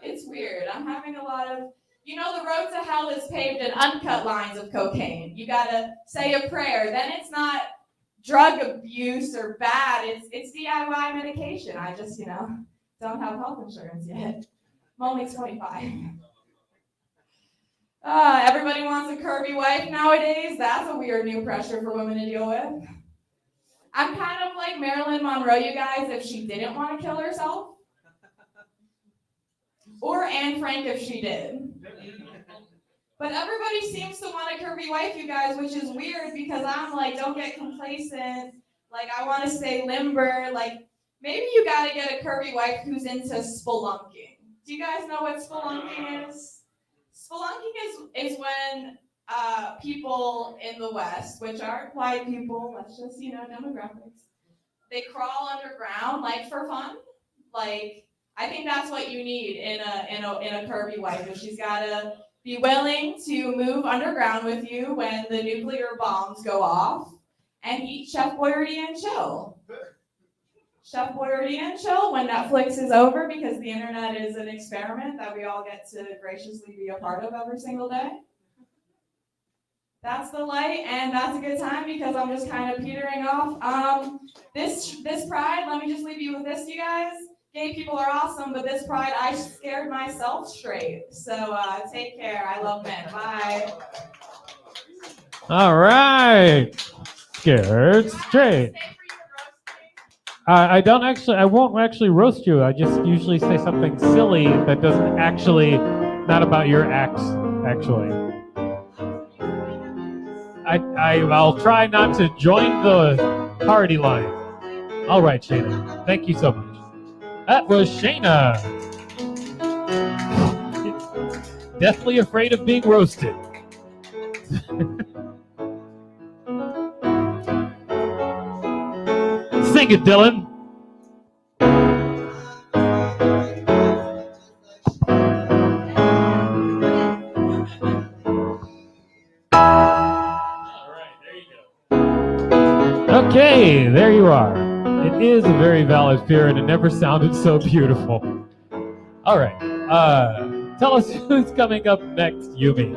It's weird. I'm having a lot of, the road to hell is paved in uncut lines of cocaine. You gotta say a prayer. Then it's not drug abuse or bad. It's DIY medication. I just, don't have health insurance yet. I'm only 25. Everybody wants a curvy wife nowadays. That's a weird new pressure for women to deal with. I'm kind of like Marilyn Monroe, you guys, if she didn't want to kill herself. Or Anne Frank if she did. But everybody seems to want a curvy wife, you guys, which is weird because I'm like, don't get complacent. Like, I want to stay limber. Like, maybe you got to get a curvy wife who's into spelunking. Do you guys know what spelunking is? Spelunking is when people in the West, which aren't white people, let's just, demographics, they crawl underground, like, for fun. Like, I think that's what you need in a curvy wife. Is she's gotta be willing to move underground with you when the nuclear bombs go off, and eat Chef Boyardee and chill. Chef Boyardee and chill when Netflix is over, because the internet is an experiment that we all get to graciously be a part of every single day. That's the light, and that's a good time because I'm just kind of petering off. This Pride, let me just leave you with this, you guys. Gay people are awesome, but this Pride, I scared myself straight. So take care. I love men. Bye. All right. Scared straight. I won't actually roast you. I just usually say something silly that doesn't actually, not about your acts, actually. I'll try not to join the party line. All right, Shayna. Thank you so much. That was Shayna. Deathly afraid of being roasted. Sing it, Dylan. Okay, there you are. It is a very valid fear, and it never sounded so beautiful. All right. Tell us who's coming up next, Yumi.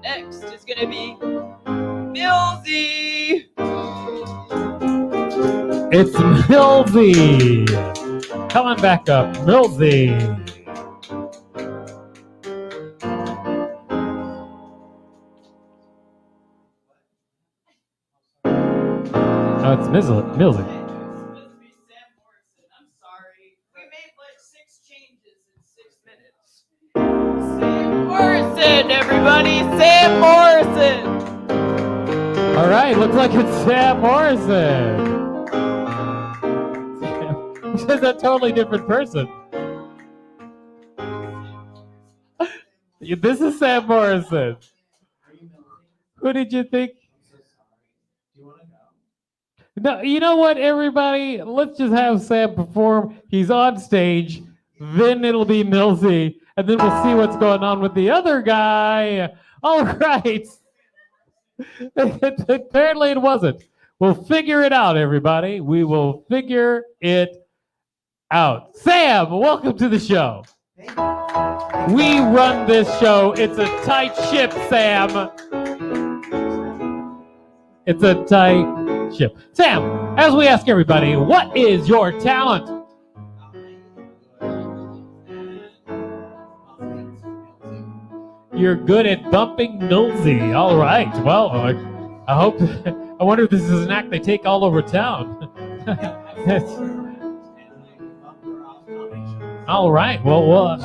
Next is gonna be Millsy. It's Millsy. Coming back up, Millsy. Oh, it's Millsy. Morrison, everybody, Sam Morrison. All right, looks like it's Sam Morrison. He's a totally different person. This is Sam Morrison. Who did you think? No, you know what, everybody? Let's just have Sam perform. He's on stage. Then it'll be Millsy. And then we'll see what's going on with the other guy. All right. Apparently it wasn't. We'll figure it out, everybody. We will figure it out. Sam, welcome to the show. We run this show. It's a tight ship, Sam. It's a tight ship. Sam, as we ask everybody, what is your talent? You're good at bumping Millsy. All right. Well, I hope. I wonder if this is an act they take all over town. All right. Well,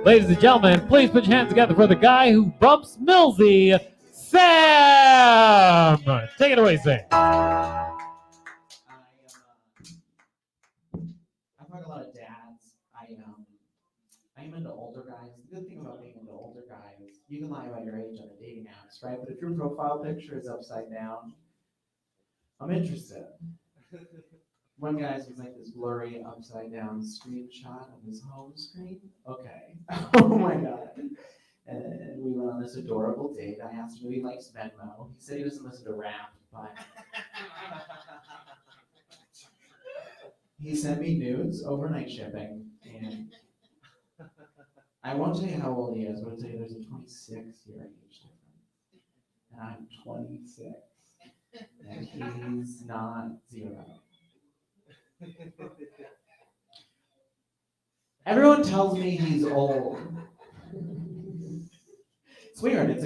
ladies and gentlemen, please put your hands together for the guy who bumps Millsy, Sam. Take it away, Sam. I've heard a lot of dads. I am into older guys. The good thing about being into older guys, you can lie about your age on the dating apps, right? But if your profile picture is upside down, I'm interested. One guy's was like this blurry upside down screenshot of his home screen. Okay. Oh my god. And we went on this adorable date. I asked him if he likes Venmo. He said he doesn't listen to rap, but he sent me nudes, overnight shipping, and I won't tell you how old he is, but I'll tell you there's a 26-year age difference. And I'm 26. And he's not 0. Everyone tells me he's old. It's weird. It's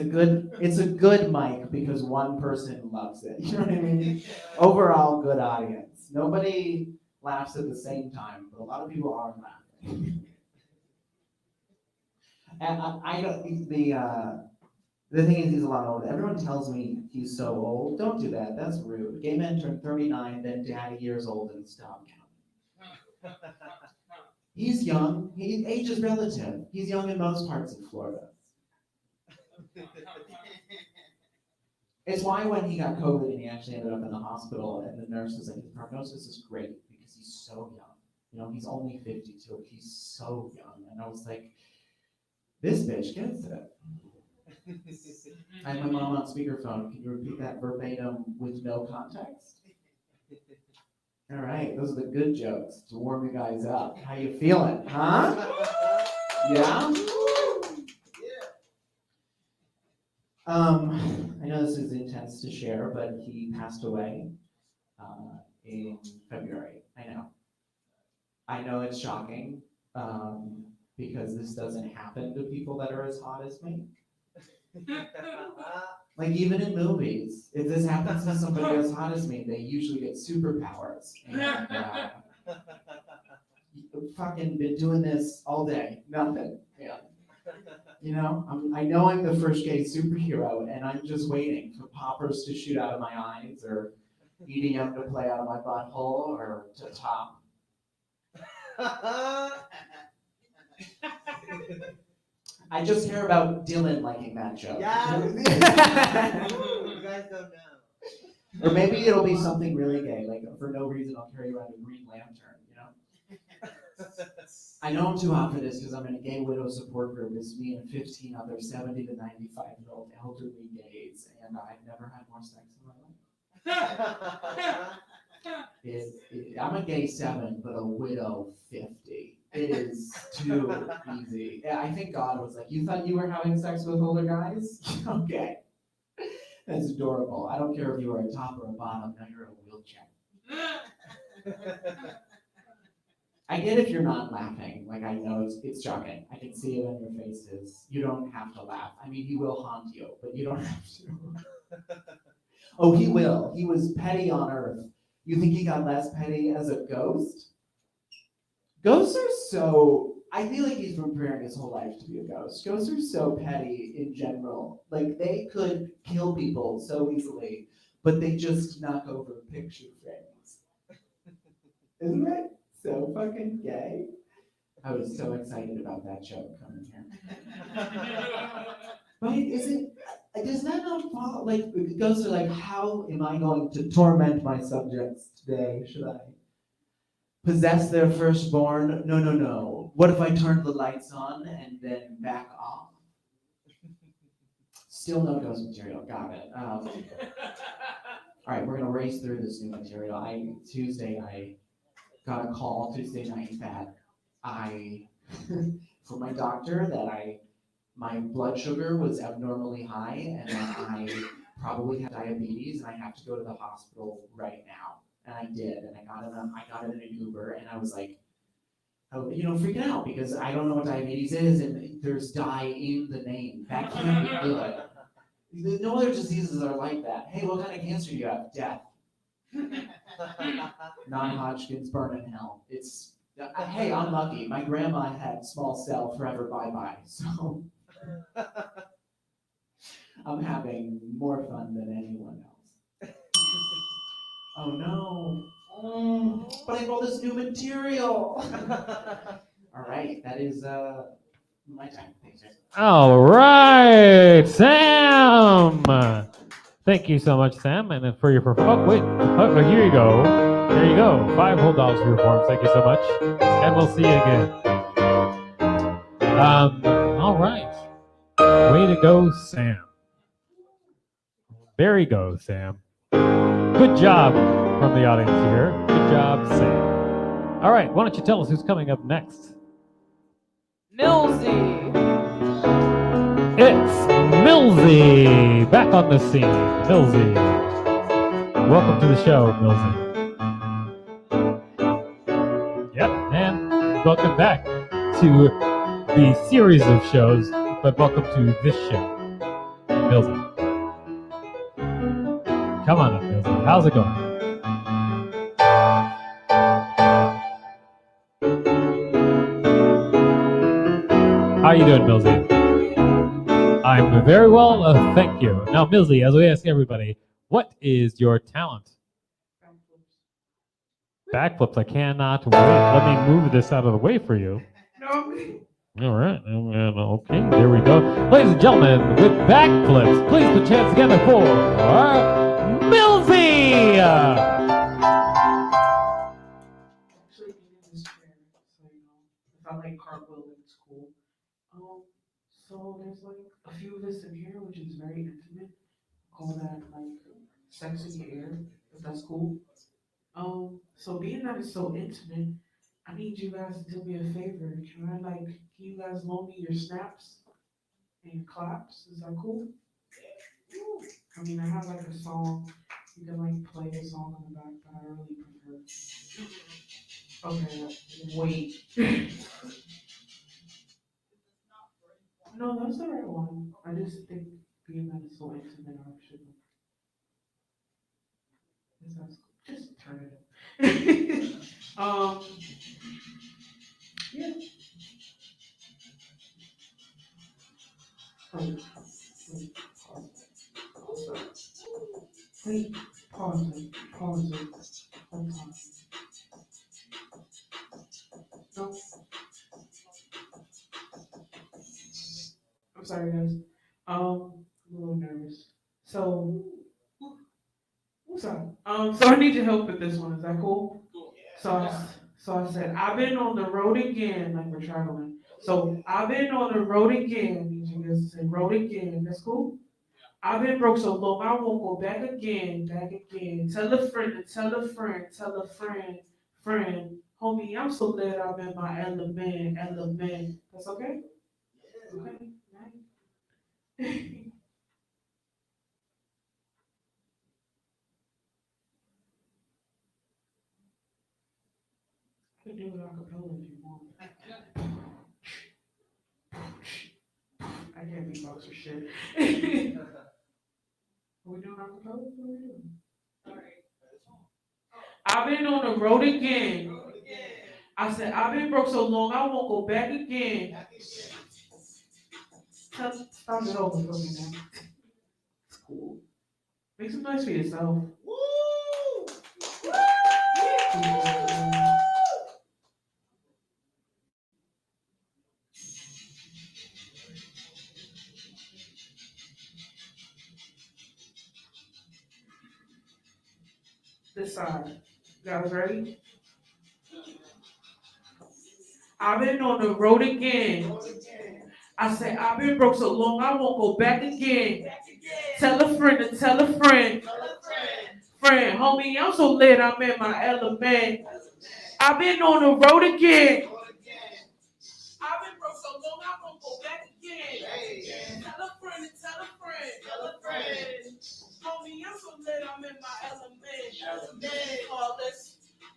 a good mic because one person loves it. You know what I mean? Overall, good audience. Nobody laughs at the same time, but a lot of people are laughing. And I don't. The thing is, he's a lot older. Everyone tells me he's so old. Don't do that. That's rude. Gay men turn 39, then daddy years old, and stop counting. He's young. Age is relative. He's young in most parts of Florida. It's why when he got COVID and he actually ended up in the hospital, and the nurse was like, his prognosis is great because he's so young. You know, he's only 52. He's so young. And I was like, this bitch gets it. I had my mom on speakerphone. Can you repeat that verbatim with no context? All right, those are the good jokes to warm you guys up. How you feeling, huh? Yeah? I know this is intense to share, but he passed away in February. I know it's shocking because this doesn't happen to people that are as hot as me. Like even in movies, if this happens to somebody as hot as me, they usually get superpowers. And fucking been doing this all day, nothing. Yeah. You know, I know I'm the first gay superhero, and I'm just waiting for poppers to shoot out of my eyes, or EDM to play out of my butthole, or to top. I just hear about Dylan liking that joke. Yeah. You guys don't know. Or maybe it'll be something really gay, like for no reason I'll carry around a Green Lantern, you know? I know I'm too hot for this because I'm in a gay widow support group. It's me and 15 other 70 to 95-year-old elderly gays, and I've never had more sex in my life. I'm a gay 7, but a widow 50. It is too easy. Yeah, I think God was like, you thought you were having sex with older guys? Okay. That's adorable. I don't care if you were a top or a bottom, now you're in a wheelchair. I get if you're not laughing. Like, I know it's shocking. I can see it on your faces. You don't have to laugh. I mean, he will haunt you, but you don't have to. Oh, he will. He was petty on Earth. You think he got less petty as a ghost? Ghosts are so, I feel like he's preparing his whole life to be a ghost. Ghosts are so petty in general. Like, they could kill people so easily, but they just knock over picture frames. Isn't it so fucking gay? I was so excited about that joke coming here. But does that not follow? Like, ghosts are like, how am I going to torment my subjects today? Should I possess their firstborn? No. What if I turned the lights on and then back off? Still no ghost material. Got it. All right, we're gonna race through this new material. Tuesday I got a call Tuesday night that from my doctor that my blood sugar was abnormally high and that I probably had diabetes and I have to go to the hospital right now. And I did, and I got in an Uber, and I was like, freaking out because I don't know what diabetes is, and there's di in the name. That can't be good. No other diseases are like that. Hey, what kind of cancer do you have? Death. Non-Hodgkin's, burn in hell. Hey, I'm lucky. My grandma had small cell, forever bye-bye. So I'm having more fun than anyone else. Oh no. But I brought this new material. All right, that is my time. Thanks, guys. All right, Sam. Thank you so much, Sam, and then for your here you go. There you go. 5 whole dollars for your forms. Thank you so much, and we'll see you again. All right. Way to go, Sam. There you go, Sam. Good job from the audience here. Good job, Sam. All right, why don't you tell us who's coming up next? Millsy. It's Millsy back on the scene. Millsy, welcome to the show, Millsy. Yep, and welcome back to the series of shows, but welcome to this show, Millsy. Come on up, Millsy. How's it going? How are you doing, Millsy? I'm very well, thank you. Now, Millsy, as we ask everybody, what is your talent? Backflips. I cannot wait. Let me move this out of the way for you. All right. Okay, there we go. Ladies and gentlemen, with backflips, please put your hands together for Millsy! I like cartwheeling. It's cool. So there's like a few of us in here, which is very intimate. Call that like sex in the air, if that's cool. So being that it's so intimate, I need you guys to do me a favor. Can you guys loan me your snaps and claps? Is that cool? I mean, I have like a song. You can like play a song on the back, but I really prefer. Okay, wait. No, that's the right one. I just think being that it's so intimate, I should. Just turn it up. Yeah. Wait, pause it. Hold on. No. I'm sorry, guys. I'm a little nervous. So, what's up? So I need your help with this one. Is that cool? Cool. So I said, I've been on the road again, like we're traveling. So I've been on the road again. I need you guys to say road again. That's cool? I've been broke so long, I won't go back again. Tell a friend, tell a friend, tell a friend. Homie, I'm so glad I'm in my element. That's okay? Okay, nice. I can do it a cappella if you want. I can't be box or shit. Are we doing a cappella? What are we doing? I've been on the road again. I said, I've been broke so long, I won't go back again. Start it over for me now. It's cool. Make some noise for yourself. Woo! This side. You guys ready? I've been on the road again. I said, I've been broke so long, I won't go back again. Tell a friend to tell a friend. Friend, homie, I'm so lit, I'm in my element. I've been on the road again. I've been broke so long, I won't go back again. Tell a friend to tell a friend. Homie, I'm so lit, I'm in my element. All this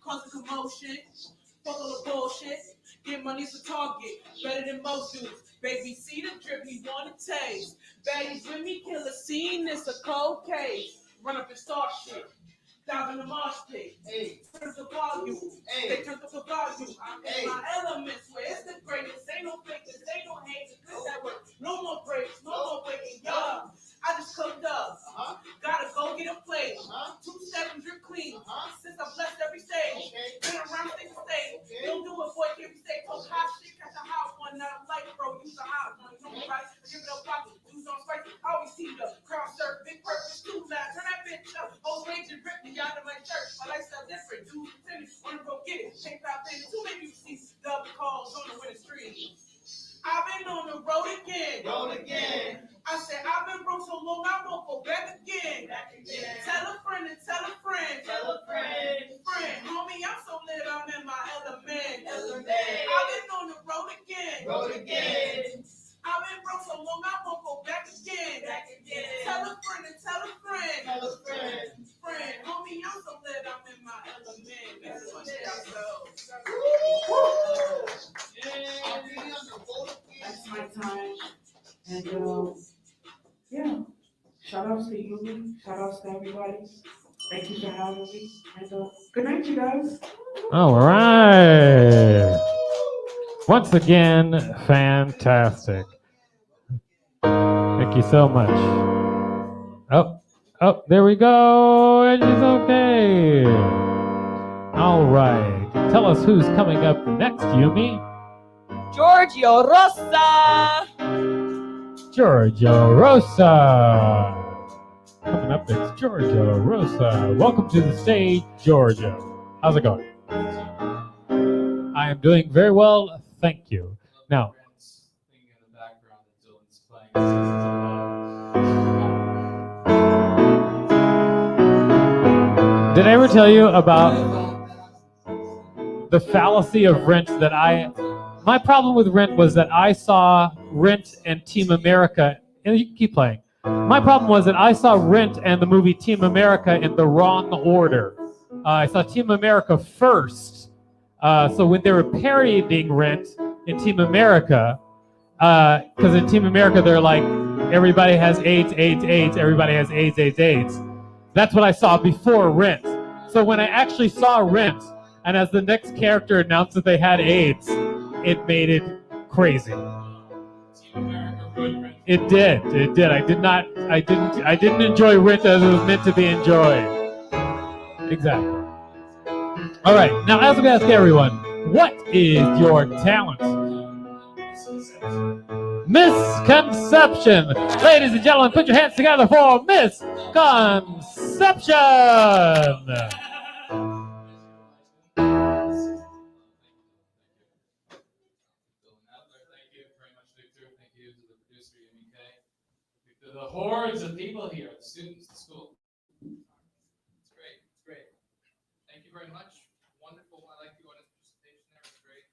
causing commotion. Fuck all the bullshit. Get money's a target. Better than most dudes. Baby, see the drip, we wanna taste. Baddies with me, kill a scene, it's a cold case. Run up and start shit. Dive in the marsh pit. Hey. Turn the volume. Hey. They turn up the volume. I'm in my elements where it's the greatest. Ain't no fakeness, ain't no haters. Good that work. No more breaks, no more breaking. Y'all, I just cooked up. Gotta go get a plate. 2-step and drip clean. Since I blessed every stage. Been around things stage. Don't do it, boy, give me stay. Talk hot shit, catch a hot one. Not a light, bro. Use a hot one. You know me, right? Give it up, pocket. Use on spicy. Always teamed up. Crown surf, big purpose, too loud. Turn that bitch up. Old rage and rip me out of my shirt. My lifestyle different. Dudes and tennis. Wanna go get it. Take out things. Too many you see. Double calls on the winning street. I've been on the road again. I said, I've been broke so long, I won't go back again. Tell a friend and tell a friend. Friend, homie, I'm so lit, I'm in my element. I've been on the road again. I've been broke so long, I won't go back again. Tell a friend and tell a friend. Friend, homie, I'm so lit, I'm in my element. That's what That's my time. And yeah, shout outs to Yumi, shout outs to everybody. Thank you for having me. And good night, you guys. All right. Once again, fantastic. Thank you so much. Oh, there we go. And she's okay. All right. Tell us who's coming up next, Yumi. Giorgio Rosa. Giorgio Rosa. Coming up next, Giorgio Rosa. Welcome to the stage, Giorgio. How's it going? I am doing very well. Thank you. Now, Thing in the background that Dylan's playing Seasons of Love. did I ever tell you about the fallacy of Rent that my problem with Rent was that I saw Rent and Team America, and you can keep playing. My problem was that I saw Rent and the movie Team America in the wrong order. I saw Team America first. So when they were parodying Rent in Team America, because in Team America they're like, everybody has AIDS, AIDS, AIDS, everybody has AIDS, AIDS, AIDS. That's what I saw before Rent. So when I actually saw Rent, and as the next character announced that they had AIDS, it made it crazy. It did. I didn't enjoy Rent as it was meant to be enjoyed. Exactly. All right. Now, as we ask everyone, what is your talent? Misconception. Ladies and gentlemen, put your hands together for Misconception. The hordes of people here, the students, the school. It's great. It's great. Thank you very much. Wonderful. I like the audience participation there. It's great.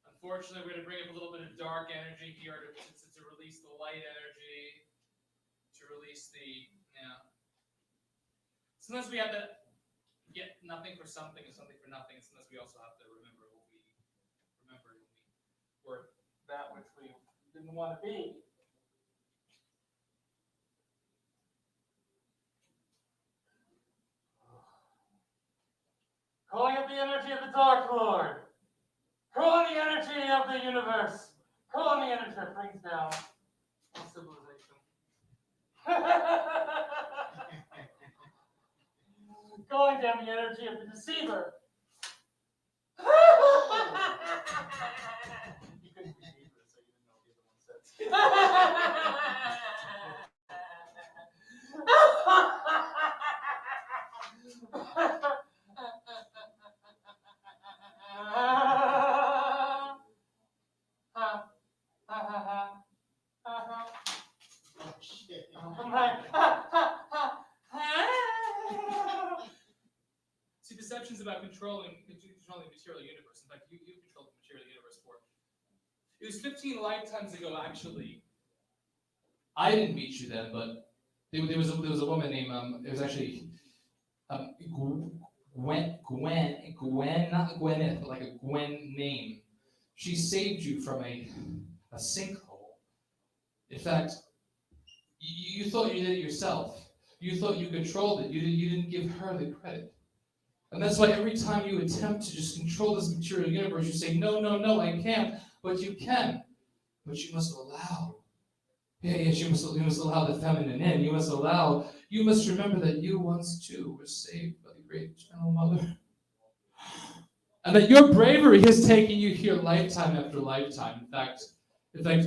Unfortunately, we're going to bring up a little bit of dark energy here to release the light energy, to release the, Sometimes we have to get nothing for something and something for nothing, and sometimes we also have to remember what we remembered when we were that which we didn't want to be. Calling up the energy of the Dark Lord. Calling the energy of the universe. Calling the energy that brings down civilization. Calling down the energy of the deceiver. You couldn't be deceiver, so you didn't know what the other one said. See, deception's about controlling the material universe. In fact, you control the material universe for. It was 15 lifetimes ago, actually. I didn't meet you then, but there was a woman named it was actually Gwen, not Gwyneth, but like a Gwen name. She saved you from a sinkhole. In fact, you thought you did it yourself. You thought you controlled it. You didn't give her the credit. And that's why every time you attempt to just control this material universe, you say, no, I can't. But you can. But you must allow. Yes, you must allow the feminine in. You must remember that you once too were saved by the great eternal mother. And that your bravery has taken you here lifetime after lifetime. In fact,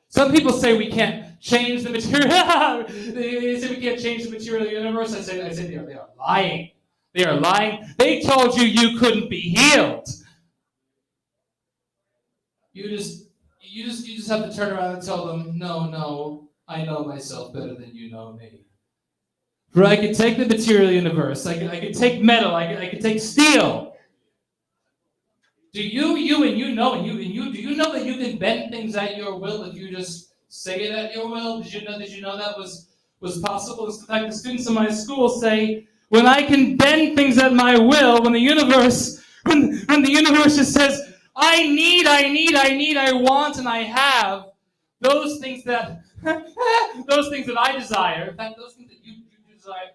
some people say we can't change the material. They say we can't change the material universe. I say they are lying. They are lying. They told you couldn't be healed. You just have to turn around and tell them, no, I know myself better than you know me. For I could take the material universe. I could take metal. I could take steel. Do you know that you can bend things at your will if you just say it at your will? Did you know that was possible? In fact, the students in my school say, when I can bend things at my will, when the universe just says, I want, and I have those things that I desire. In fact, those things that you desire.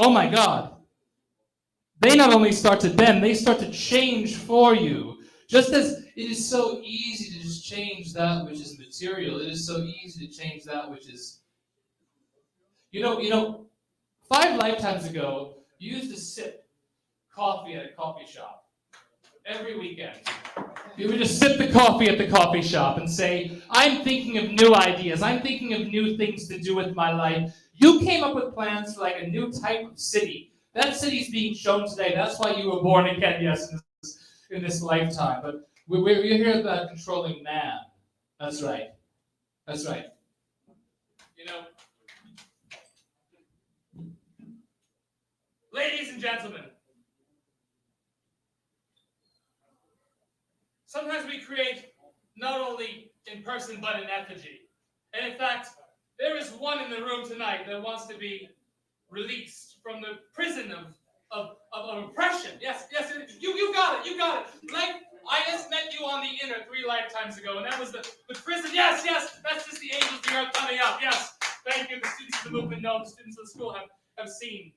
Oh my God. They not only start to bend, they start to change for you. Just as it is so easy to just change that which is material, it is so easy to change that which is. 5 lifetimes ago, you used to sip coffee at a coffee shop every weekend. You would just sip the coffee at the coffee shop and say, I'm thinking of new ideas. I'm thinking of new things to do with my life. You came up with plans for like a new type of city That city's being shown today. That's why you were born again, yes, in this lifetime. But we're here about controlling man. That's right. That's right. You know, ladies and gentlemen, sometimes we create not only in person but in effigy. And in fact, there is one in the room tonight that wants to be released from the prison of oppression. Yes, you got it. Like, I just met you on the inner 3 lifetimes ago, and that was the prison. Yes, that's just the angels of the earth coming up. Yes, thank you. The students of the movement know, the students of the school have seen.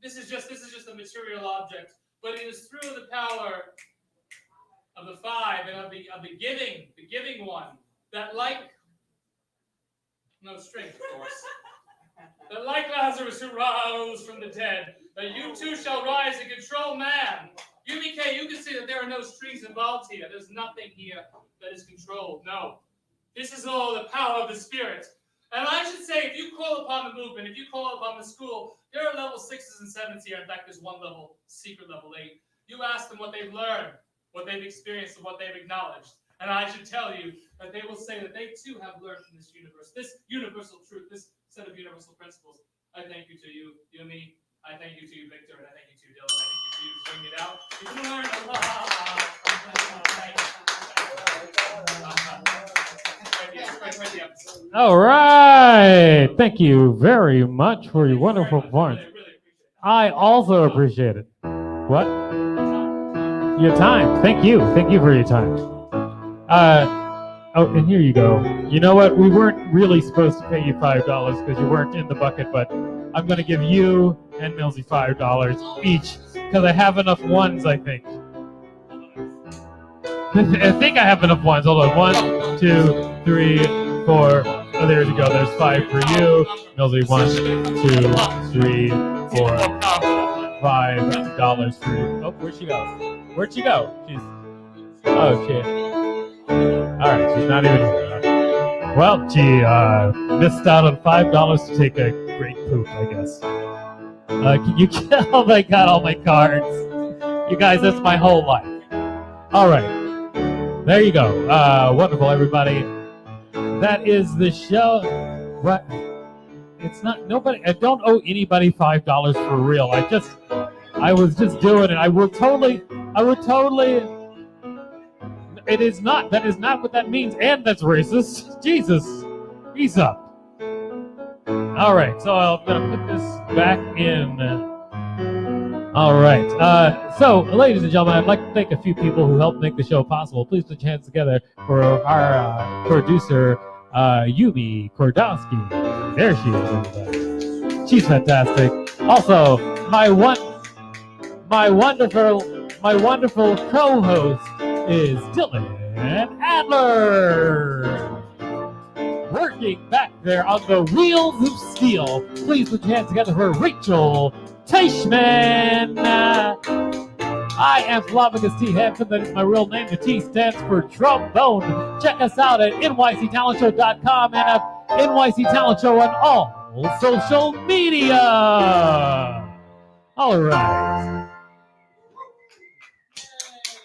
This is just a material object, but it is through the power of the 5 and of the giving one, that like no strength, of course. That like Lazarus who rose from the dead, that you too shall rise and control man. UBK, you can see that there are no strings involved here. There's nothing here that is controlled. No. This is all the power of the spirit. And I should say, if you call upon the movement, if you call upon the school, there are level 6s and 7s here. In fact, there's one level, secret level 8. You ask them what they've learned, what they've experienced, and what they've acknowledged. And I should tell you that they will say that they too have learned from this universe, this universal truth, this set of universal principles. I thank you to you, Yumi. I thank you to you, Victor, and I thank you to you, Dylan. I thank you to you for bringing it out. You can learn a lot. All right. Thank you very much for your wonderful performance. I also appreciate it. What? Your time. Thank you. Thank you for your time. Oh, and here you go. You know what? We weren't really supposed to pay you $5 because you weren't in the bucket, but I'm going to give you and Millsy $5 each because I have enough ones, I think. I think I have enough ones. Hold on. 1, 2, 3, 4. Oh, there you go. There's 5 for you. Millsy, 1, 2, 3, 4. $5 for you. Oh, where'd she go? Where'd she go? Oh, shit. Alright, she's not even here. Well, she missed out on $5 to take a great poop, I guess. Can you oh my god, all my cards. You guys, that's my whole life. Alright. There you go. Wonderful, everybody. That is the show. What? It's not, nobody, I don't owe anybody $5 for real. I was just doing it. I would totally, it is not, that is not what that means, and that's racist. Jesus, ease up. All right, so I'm gonna put this back in. All right, so ladies and gentlemen, I'd like to thank a few people who helped make the show possible. Please put your hands together for our producer, Yumi Kordowski. There she is, everybody. She's fantastic. Also, my wonderful co-host is Dylan Adler. Working back there on the wheels of steel. Please put your hands together for Rachel Teichman. I am Flavicus T. Hansen. That is my real name. The T stands for trombone. Check us out at NYCTalentShow.com and at NYC Talent Show on all social media. All right.